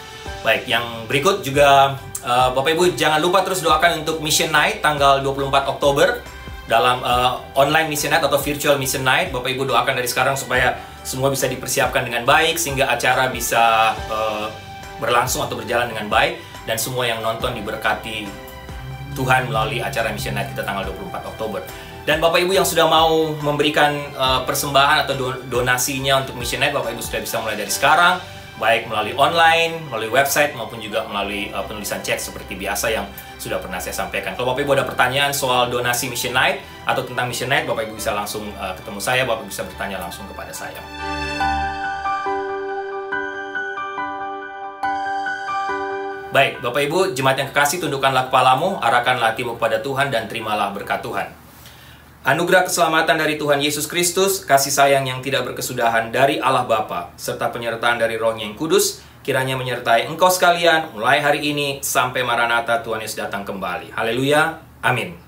Baik, yang berikut juga Bapak Ibu jangan lupa terus doakan untuk Mission Night tanggal 24 Oktober dalam online Mission Night atau virtual Mission Night. Bapak Ibu doakan dari sekarang supaya semua bisa dipersiapkan dengan baik, sehingga acara bisa berlangsung atau berjalan dengan baik, dan semua yang nonton diberkati Tuhan melalui acara Mission Night kita tanggal 24 Oktober. Dan Bapak Ibu yang sudah mau memberikan persembahan atau donasinya untuk Mission Night, Bapak Ibu sudah bisa mulai dari sekarang, baik melalui online, melalui website, maupun juga melalui penulisan cek seperti biasa yang sudah pernah saya sampaikan. Kalau Bapak Ibu ada pertanyaan soal donasi Mission Night atau tentang Mission Night, Bapak Ibu bisa langsung ketemu saya, Bapak Ibu bisa bertanya langsung kepada saya. Baik, Bapak Ibu, jemaat yang kekasih, tundukkanlah kepalamu, arahkanlah hatimu kepada Tuhan, dan terimalah berkat Tuhan. Anugerah keselamatan dari Tuhan Yesus Kristus, kasih sayang yang tidak berkesudahan dari Allah Bapa, serta penyertaan dari Roh yang Kudus, kiranya menyertai engkau sekalian mulai hari ini sampai Maranatha Tuhan Yesus datang kembali. Haleluya, amin.